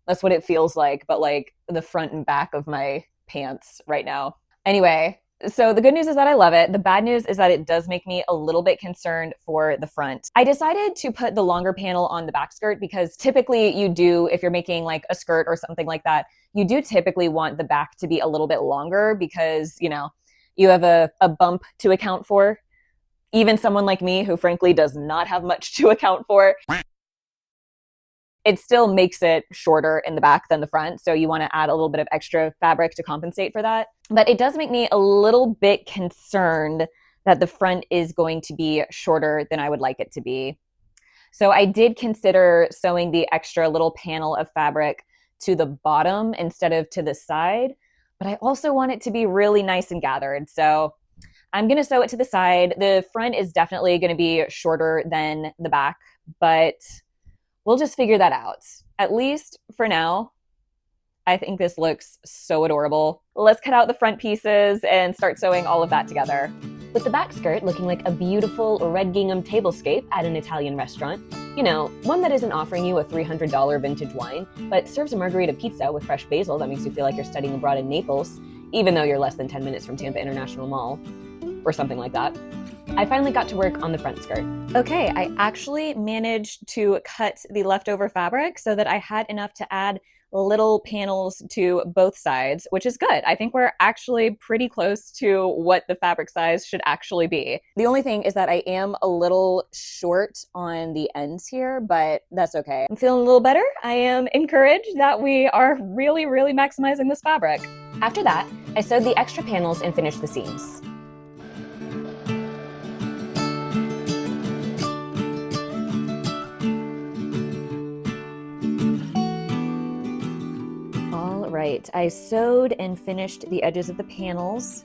That's what it feels like, but like the front and back of my pants right now. Anyway, so the good news is that I love it. The bad news is that it does make me a little bit concerned for the front. I decided to put the longer panel on the back skirt because typically you do, if you're making like a skirt or something like that, you do typically want the back to be a little bit longer because, you know, you have a bump to account for. Even someone like me, who frankly does not have much to account for, it still makes it shorter in the back than the front. So you want to add a little bit of extra fabric to compensate for that. But it does make me a little bit concerned that the front is going to be shorter than I would like it to be. So I did consider sewing the extra little panel of fabric to the bottom instead of to the side. But I also want it to be really nice and gathered. So I'm going to sew it to the side. The front is definitely going to be shorter than the back, but we'll just figure that out. At least for now, I think this looks so adorable. Let's cut out the front pieces and start sewing all of that together. With the back skirt looking like a beautiful red gingham tablescape at an Italian restaurant, you know, one that isn't offering you a $300 vintage wine, but serves a margarita pizza with fresh basil that makes you feel like you're studying abroad in Naples, even though you're less than 10 minutes from Tampa International Mall, or something like that. I finally got to work on the front skirt. Okay, I actually managed to cut the leftover fabric so that I had enough to add little panels to both sides, which is good. I think we're actually pretty close to what the fabric size should actually be. The only thing is that I am a little short on the ends here, but that's okay. I'm feeling a little better. I am encouraged that we are really, really maximizing this fabric. After that, I sewed the extra panels and finished the seams. Right, I sewed and finished the edges of the panels.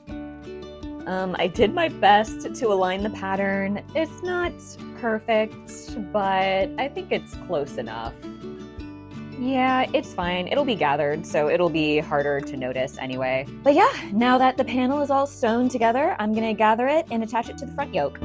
I did my best to align the pattern. It's not perfect, but I think it's close enough. Yeah, it's fine. It'll be gathered, so it'll be harder to notice anyway. But yeah, now that the panel is all sewn together, I'm gonna gather it and attach it to the front yoke.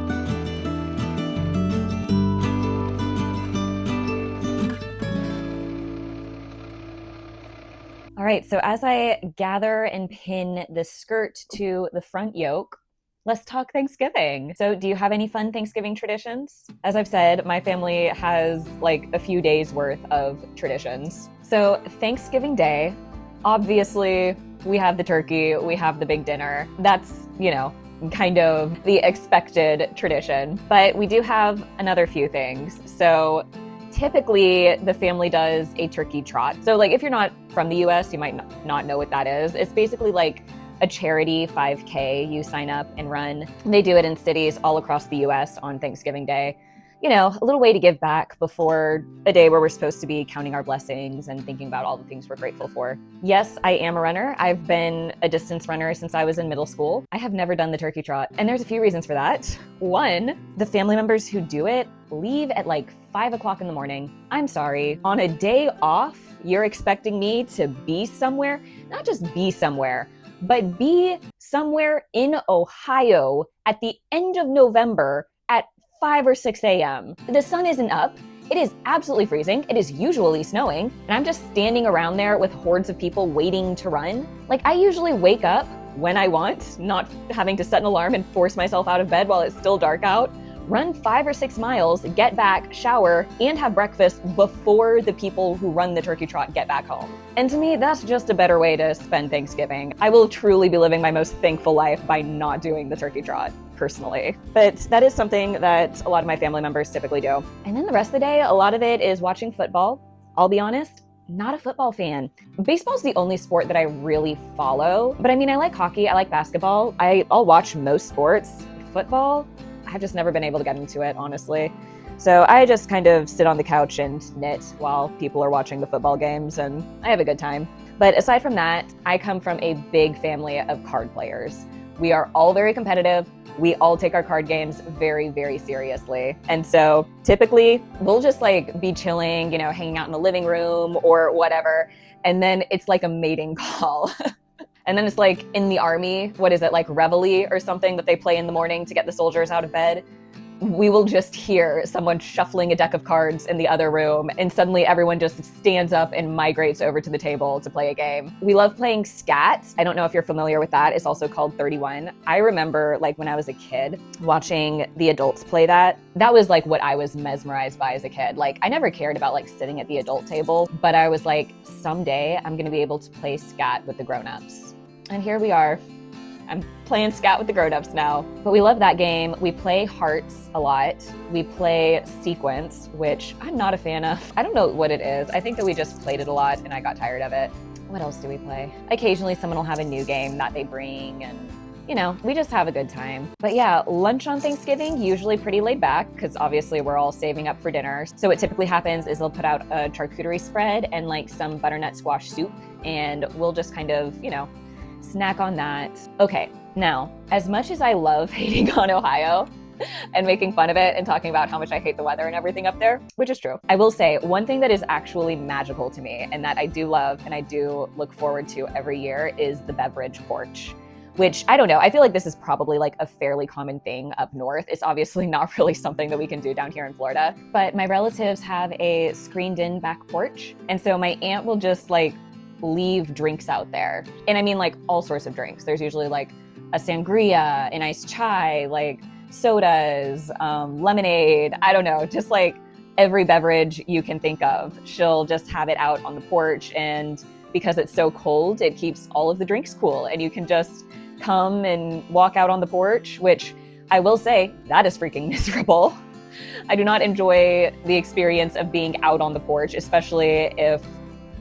All right, so as I gather and pin the skirt to the front yoke, Let's talk Thanksgiving. So, do you have any fun Thanksgiving traditions? As I've said, my family has like a few days worth of traditions. So, Thanksgiving Day, obviously, we have the turkey, we have the big dinner. That's, kind of the expected tradition. But we do have another few things. So, typically, the family does a turkey trot. So, like, if you're not from the US, you might not know what that is. It's basically like a charity 5K you sign up and run. They do it in cities all across the US on Thanksgiving Day. A little way to give back before a day where we're supposed to be counting our blessings and thinking about all the things we're grateful for. Yes, I am a runner. I've been a distance runner since I was in middle school. I have never done the turkey trot, and there's a few reasons for that. One, the family members who do it leave at like 5 o'clock in the morning. I'm sorry. On a day off, you're expecting me to be somewhere, not just be somewhere, but be somewhere in Ohio at the end of November at 5 or 6 a.m. The sun isn't up. It is absolutely freezing. It is usually snowing. And I'm just standing around there with hordes of people waiting to run. Like, I usually wake up when I want, not having to set an alarm and force myself out of bed while it's still dark out. Run 5 or 6 miles, get back, shower, and have breakfast before the people who run the turkey trot get back home. And to me, that's just a better way to spend Thanksgiving. I will truly be living my most thankful life by not doing the turkey trot, personally. But that is something that a lot of my family members typically do. And then the rest of the day, a lot of it is watching football. I'll be honest, not a football fan. Baseball's the only sport that I really follow. But I mean, I like hockey, I like basketball. I'll watch most sports. Football, I've just never been able to get into it, honestly. So I just kind of sit on the couch and knit while people are watching the football games, and I have a good time. But aside from that, I come from a big family of card players. We are all very competitive. We all take our card games very, very seriously. And so typically we'll just like be chilling, hanging out in the living room or whatever. And then it's like a mating call. And then it's like in the army, what is it, like Reveille or something that they play in the morning to get the soldiers out of bed? We will just hear someone shuffling a deck of cards in the other room, and suddenly everyone just stands up and migrates over to the table to play a game. We love playing scat. I don't know if you're familiar with that. It's also called 31. I remember like when I was a kid watching the adults play that. That was like what I was mesmerized by as a kid. Like, I never cared about like sitting at the adult table, but I was like, someday I'm gonna be able to play scat with the grown-ups. And here we are. I'm playing scat with the grown-ups now. But we love that game. We play hearts a lot. We play sequence, which I'm not a fan of. I don't know what it is. I think that we just played it a lot and I got tired of it. What else do we play? Occasionally someone will have a new game that they bring, and we just have a good time. But yeah, lunch on Thanksgiving, usually pretty laid back because obviously we're all saving up for dinner. So what typically happens is they'll put out a charcuterie spread and like some butternut squash soup, and we'll just kind of, snack on that. Okay, now, as much as I love hating on Ohio and making fun of it and talking about how much I hate the weather and everything up there, which is true, I will say one thing that is actually magical to me and that I do love and I do look forward to every year is the beverage porch. Which, I don't know, I feel like this is probably like a fairly common thing up north. It's obviously not really something that we can do down here in Florida. But my relatives have a screened-in back porch, and so my aunt will just like leave drinks out there. And I mean like all sorts of drinks. There's usually like a sangria, an iced chai, like sodas, lemonade, I don't know, just like every beverage you can think of. She'll just have it out on the porch, and because it's so cold, it keeps all of the drinks cool, and you can just come and walk out on the porch, which I will say, that is freaking miserable. I do not enjoy the experience of being out on the porch, especially if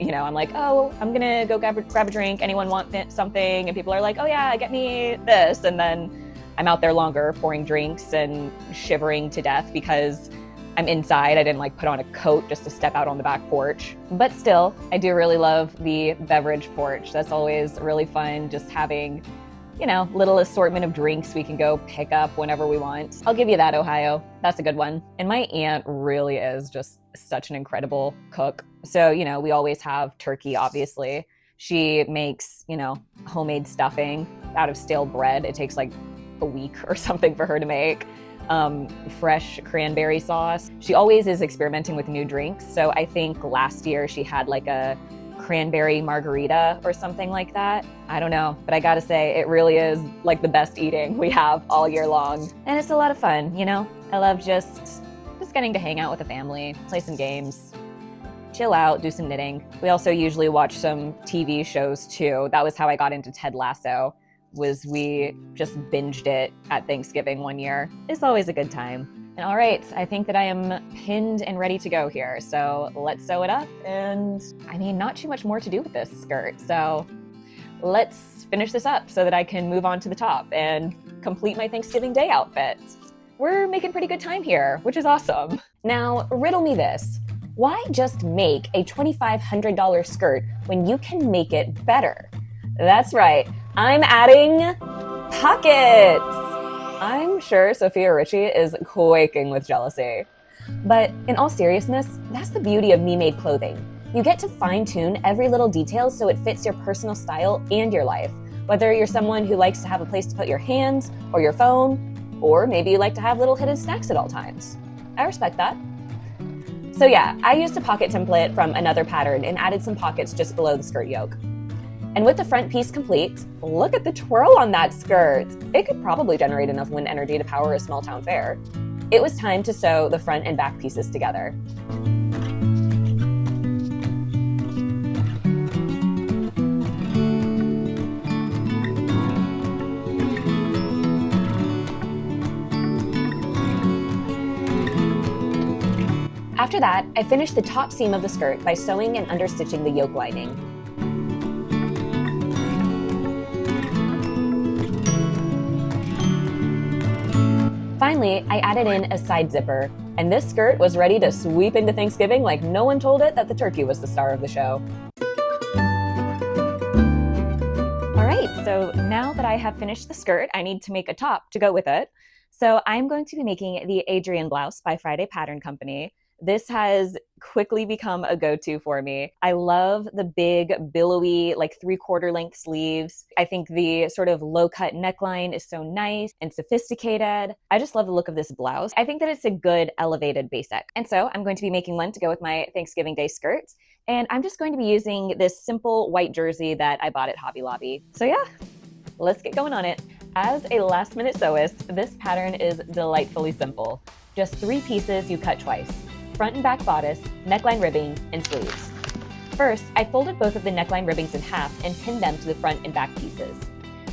I'm like, oh, I'm gonna go grab a drink. Anyone want something? And people are like, oh yeah, get me this. And then I'm out there longer pouring drinks and shivering to death because I'm inside. I didn't like put on a coat just to step out on the back porch. But still, I do really love the beverage porch. That's always really fun, just having, little assortment of drinks we can go pick up whenever we want. I'll give you that, Ohio. That's a good one. And my aunt really is just such an incredible cook. So, we always have turkey, obviously. She makes, homemade stuffing out of stale bread. It takes like a week or something for her to make. Fresh cranberry sauce. She always is experimenting with new drinks. So I think last year she had like a cranberry margarita or something like that. I don't know, but I gotta say, it really is like the best eating we have all year long. And it's a lot of fun, you know? I love just getting to hang out with the family, play some games, chill out, do some knitting. We also usually watch some TV shows too. That was how I got into Ted Lasso, was we just binged it at Thanksgiving one year. It's always a good time. And all right, I think that I am pinned and ready to go here. So let's sew it up. And I mean, not too much more to do with this skirt. So let's finish this up so that I can move on to the top and complete my Thanksgiving Day outfit. We're making pretty good time here, which is awesome. Now, riddle me this. Why just make a $2,500 skirt when you can make it better? That's right, I'm adding pockets. I'm sure Sophia Richie is quaking with jealousy. But in all seriousness, that's the beauty of me-made clothing. You get to fine-tune every little detail so it fits your personal style and your life. Whether you're someone who likes to have a place to put your hands or your phone, or maybe you like to have little hidden snacks at all times. I respect that. So yeah, I used a pocket template from another pattern and added some pockets just below the skirt yoke. And with the front piece complete, look at the twirl on that skirt. It could probably generate enough wind energy to power a small town fair. It was time to sew the front and back pieces together. After that, I finished the top seam of the skirt by sewing and understitching the yoke lining. Finally, I added in a side zipper, and this skirt was ready to sweep into Thanksgiving like no one told it that the turkey was the star of the show. All right, so now that I have finished the skirt, I need to make a top to go with it. So I'm going to be making the Adrian blouse by Friday Pattern Company. This has quickly become a go-to for me. I love the big, billowy, like 3/4 length sleeves. I think the sort of low-cut neckline is so nice and sophisticated. I just love the look of this blouse. I think that it's a good elevated basic. And so I'm going to be making one to go with my Thanksgiving Day skirt. And I'm just going to be using this simple white jersey that I bought at Hobby Lobby. So yeah, let's get going on it. As a last-minute sewist, this pattern is delightfully simple. Just 3 pieces you cut twice. Front and back bodice, neckline ribbing, and sleeves. First, I folded both of the neckline ribbings in half and pinned them to the front and back pieces.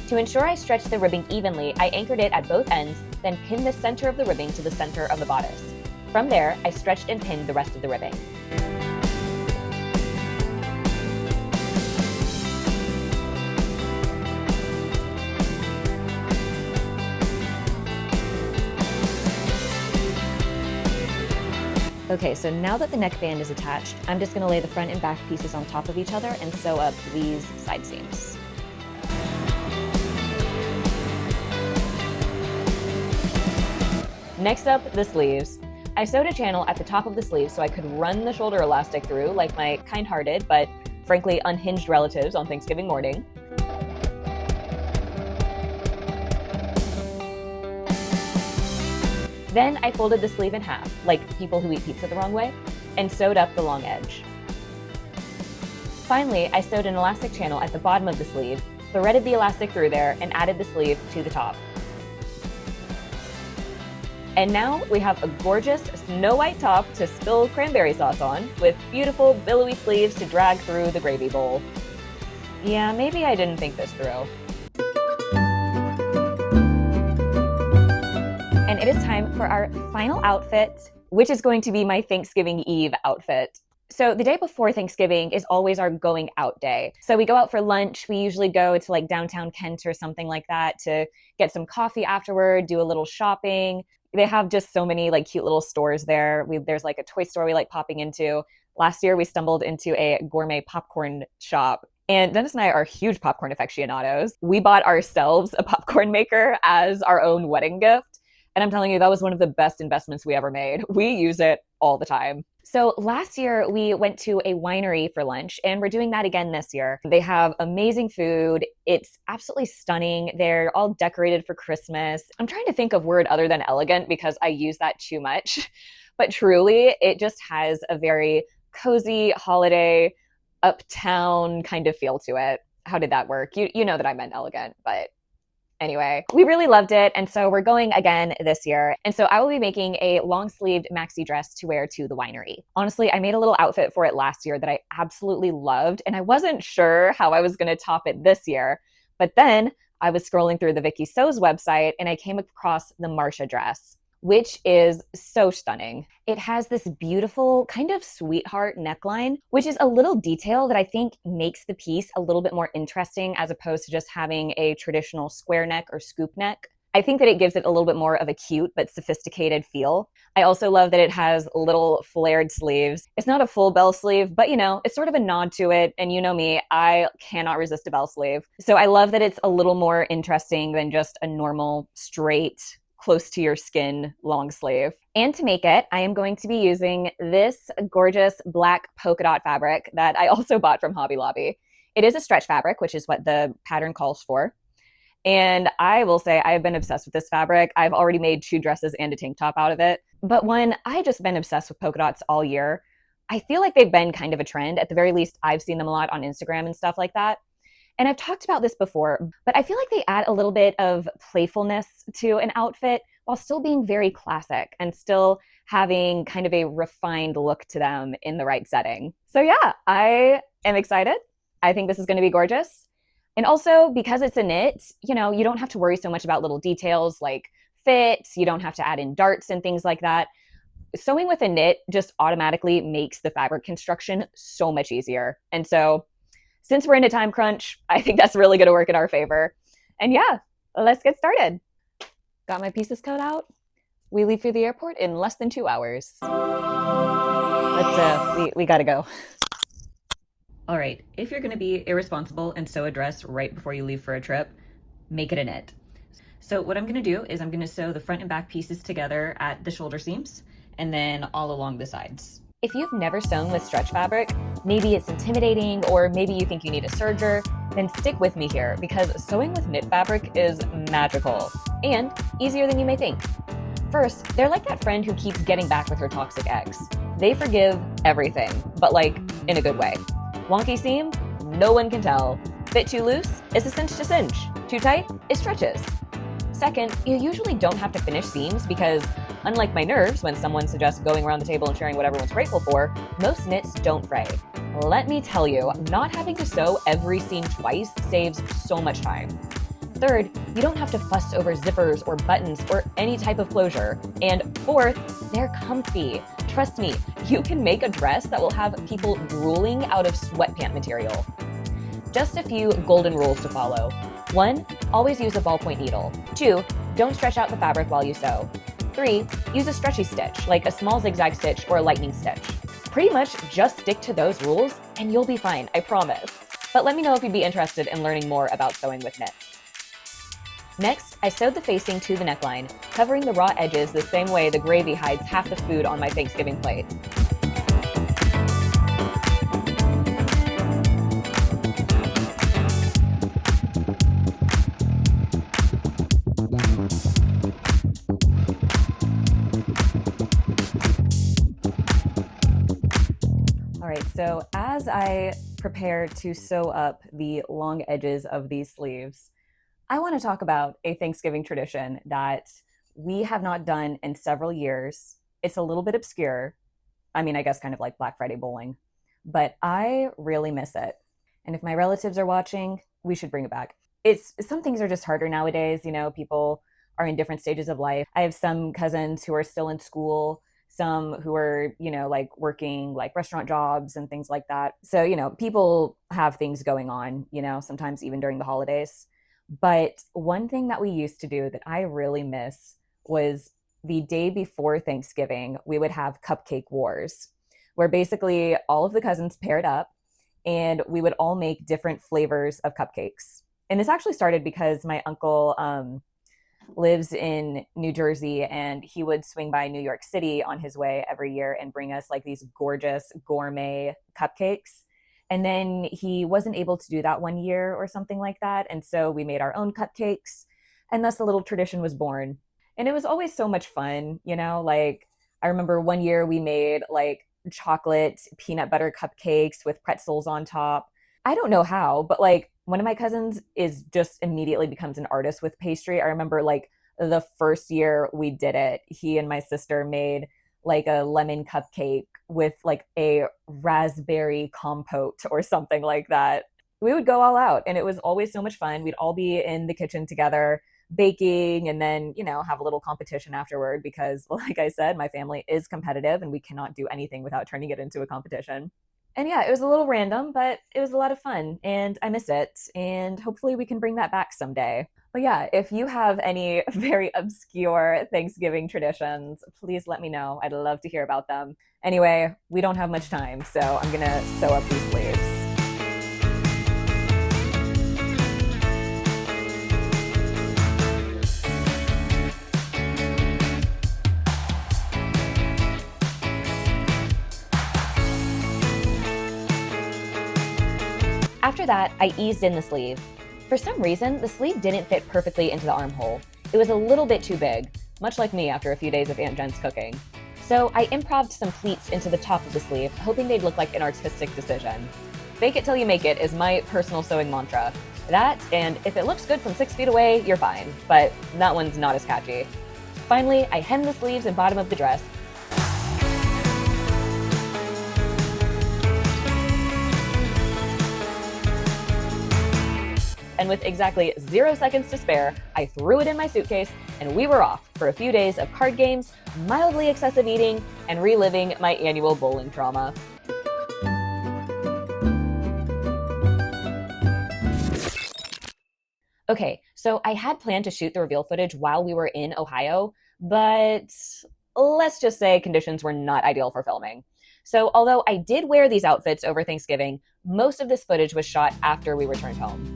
To ensure I stretched the ribbing evenly, I anchored it at both ends, then pinned the center of the ribbing to the center of the bodice. From there, I stretched and pinned the rest of the ribbing. Okay, so now that the neckband is attached, I'm just going to lay the front and back pieces on top of each other and sew up these side seams. Next up, the sleeves. I sewed a channel at the top of the sleeve so I could run the shoulder elastic through like my kind-hearted but frankly unhinged relatives on Thanksgiving morning. Then I folded the sleeve in half, like people who eat pizza the wrong way, and sewed up the long edge. Finally, I sewed an elastic channel at the bottom of the sleeve, threaded the elastic through there, and added the sleeve to the top. And now we have a gorgeous snow white top to spill cranberry sauce on, with beautiful billowy sleeves to drag through the gravy bowl. Yeah, maybe I didn't think this through. And it is time for our final outfit, which is going to be my Thanksgiving Eve outfit. So the day before Thanksgiving is always our going out day. So we go out for lunch. We usually go to like downtown Kent or something like that to get some coffee afterward, do a little shopping. They have just so many like cute little stores there. There's like a toy store we like popping into. Last year we stumbled into a gourmet popcorn shop. And Dennis and I are huge popcorn aficionados. We bought ourselves a popcorn maker as our own wedding gift. And I'm telling you, that was one of the best investments we ever made. We use it all the time. So last year we went to a winery for lunch and we're doing that again this year. They have amazing food. It's absolutely stunning. They're all decorated for Christmas. I'm trying to think of a word other than elegant because I use that too much. But truly, it just has a very cozy holiday uptown kind of feel to it. How did that work? You know that I meant elegant, but anyway, we really loved it. And so we're going again this year. And so I will be making a long sleeved maxi dress to wear to the winery. Honestly, I made a little outfit for it last year that I absolutely loved. And I wasn't sure how I was going to top it this year. But then I was scrolling through the Vicky Sews website and I came across the Marsha dress, which is so stunning. It has this beautiful kind of sweetheart neckline, which is a little detail that I think makes the piece a little bit more interesting as opposed to just having a traditional square neck or scoop neck. I think that it gives it a little bit more of a cute but sophisticated feel. I also love that it has little flared sleeves. It's not a full bell sleeve, but it's sort of a nod to it. And you know me, I cannot resist a bell sleeve. So I love that it's a little more interesting than just a normal straight close to your skin long sleeve. And to make it, I am going to be using this gorgeous black polka dot fabric that I also bought from Hobby Lobby. It is a stretch fabric, which is what the pattern calls for. And I will say I have been obsessed with this fabric. I've already made 2 dresses and a tank top out of it. But one, I just been obsessed with polka dots all year. I feel like they've been kind of a trend. At the very least, I've seen them a lot on Instagram and stuff like that. And I've talked about this before, but I feel like they add a little bit of playfulness to an outfit while still being very classic and still having kind of a refined look to them in the right setting. So yeah, I am excited. I think this is going to be gorgeous. And also because it's a knit, you don't have to worry so much about little details like fits. You don't have to add in darts and things like that. Sewing with a knit just automatically makes the fabric construction so much easier. And so since we're in a time crunch, I think that's really going to work in our favor. And yeah, let's get started. Got my pieces cut out. We leave for the airport in less than 2 hours. We got to go. All right, if you're going to be irresponsible and sew a dress right before you leave for a trip, make it a knit. So what I'm going to do is I'm going to sew the front and back pieces together at the shoulder seams and then all along the sides. If you've never sewn with stretch fabric, maybe it's intimidating or maybe you think you need a serger, then stick with me here because sewing with knit fabric is magical and easier than you may think. First, they're like that friend who keeps getting back with her toxic ex. They forgive everything, but in a good way. Wonky seam? No one can tell. Fit too loose? It's a cinch to cinch. Too tight? It stretches. Second, you usually don't have to finish seams because unlike my nerves when someone suggests going around the table and sharing what everyone's grateful for, most knits don't fray. Let me tell you, not having to sew every seam twice saves so much time. Third, you don't have to fuss over zippers or buttons or any type of closure. And fourth, they're comfy. Trust me, you can make a dress that will have people drooling out of sweatpant material. Just a few golden rules to follow. 1, always use a ballpoint needle. 2, don't stretch out the fabric while you sew. 3, use a stretchy stitch, like a small zigzag stitch or a lightning stitch. Pretty much just stick to those rules and you'll be fine, I promise. But let me know if you'd be interested in learning more about sewing with knits. Next, I sewed the facing to the neckline, covering the raw edges the same way the gravy hides half the food on my Thanksgiving plate. All right, so as I prepare to sew up the long edges of these sleeves, I want to talk about a Thanksgiving tradition that we have not done in several years. It's a little bit obscure. I mean, I guess kind of like Black Friday bowling, but I really miss it. And if my relatives are watching, we should bring it back. Some things are just harder nowadays. People are in different stages of life. I have some cousins who are still in school, some who are, working like restaurant jobs and things like that. So, people have things going on, sometimes even during the holidays. But one thing that we used to do that I really miss was the day before Thanksgiving, we would have cupcake wars, where basically all of the cousins paired up and we would all make different flavors of cupcakes. And this actually started because my uncle lives in New Jersey and he would swing by New York City on his way every year and bring us like these gorgeous gourmet cupcakes. And then he wasn't able to do that one year or something like that. And so we made our own cupcakes and thus a little tradition was born. And it was always so much fun, I remember one year we made like chocolate peanut butter cupcakes with pretzels on top. I don't know how, but like one of my cousins is just immediately becomes an artist with pastry. I remember like the first year we did it, he and my sister made like a lemon cupcake with like a raspberry compote or something like that. We would go all out and it was always so much fun. We'd all be in the kitchen together baking and then, have a little competition afterward because, like I said, my family is competitive and we cannot do anything without turning it into a competition. And yeah, it was a little random, but it was a lot of fun and I miss it. And hopefully we can bring that back someday. But yeah, if you have any very obscure Thanksgiving traditions, please let me know. I'd love to hear about them. Anyway, we don't have much time, so I'm gonna sew up these sleeves. After that, I eased in the sleeve. For some reason, the sleeve didn't fit perfectly into the armhole. It was a little bit too big, much like me after a few days of Aunt Jen's cooking. So I improv'd some pleats into the top of the sleeve, hoping they'd look like an artistic decision. Fake it till you make it is my personal sewing mantra. That, and if it looks good from 6 feet away, you're fine, but that one's not as catchy. Finally, I hemmed the sleeves and bottom of the dress, and with exactly 0 seconds to spare, I threw it in my suitcase and we were off for a few days of card games, mildly excessive eating, and reliving my annual bowling trauma. Okay, so I had planned to shoot the reveal footage while we were in Ohio, but let's just say conditions were not ideal for filming. So although I did wear these outfits over Thanksgiving, most of this footage was shot after we returned home.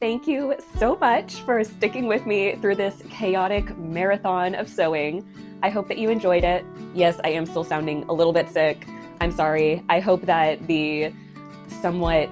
Thank you so much for sticking with me through this chaotic marathon of sewing. I hope that you enjoyed it. Yes, I am still sounding a little bit sick. I'm sorry. I hope that the somewhat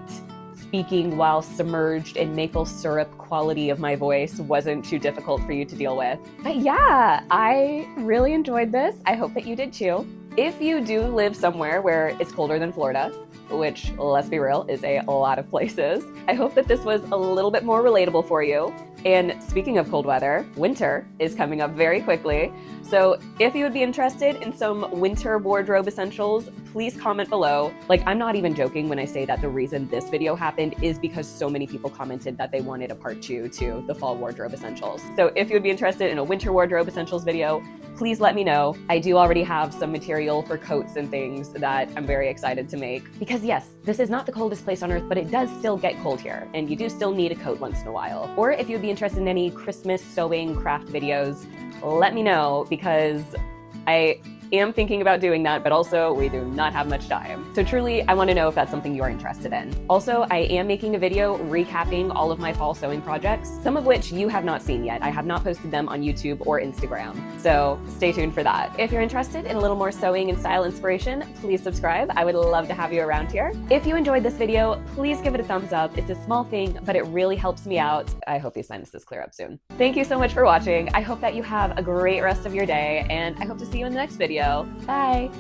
speaking while submerged in maple syrup quality of my voice wasn't too difficult for you to deal with. But yeah, I really enjoyed this. I hope that you did too. If you do live somewhere where it's colder than Florida, which, let's be real, is a lot of places, I hope that this was a little bit more relatable for you. And speaking of cold weather, winter is coming up very quickly. So if you would be interested in some winter wardrobe essentials, please comment below. Like, I'm not even joking when I say that the reason this video happened is because so many people commented that they wanted a part 2 to the fall wardrobe essentials. So if you would be interested in a winter wardrobe essentials video, please let me know. I do already have some material for coats and things that I'm very excited to make. Because yes, this is not the coldest place on earth, but it does still get cold here, and you do still need a coat once in a while. Or if you'd be interested in any Christmas sewing craft videos, let me know, because I am thinking about doing that, but also we do not have much time. So truly, I want to know if that's something you're interested in. Also, I am making a video recapping all of my fall sewing projects, some of which you have not seen yet. I have not posted them on YouTube or Instagram, so stay tuned for that. If you're interested in a little more sewing and style inspiration, please subscribe. I would love to have you around here. If you enjoyed this video, please give it a thumbs up. It's a small thing, but it really helps me out. I hope these sinuses clear up soon. Thank you so much for watching. I hope that you have a great rest of your day, and I hope to see you in the next video. Bye.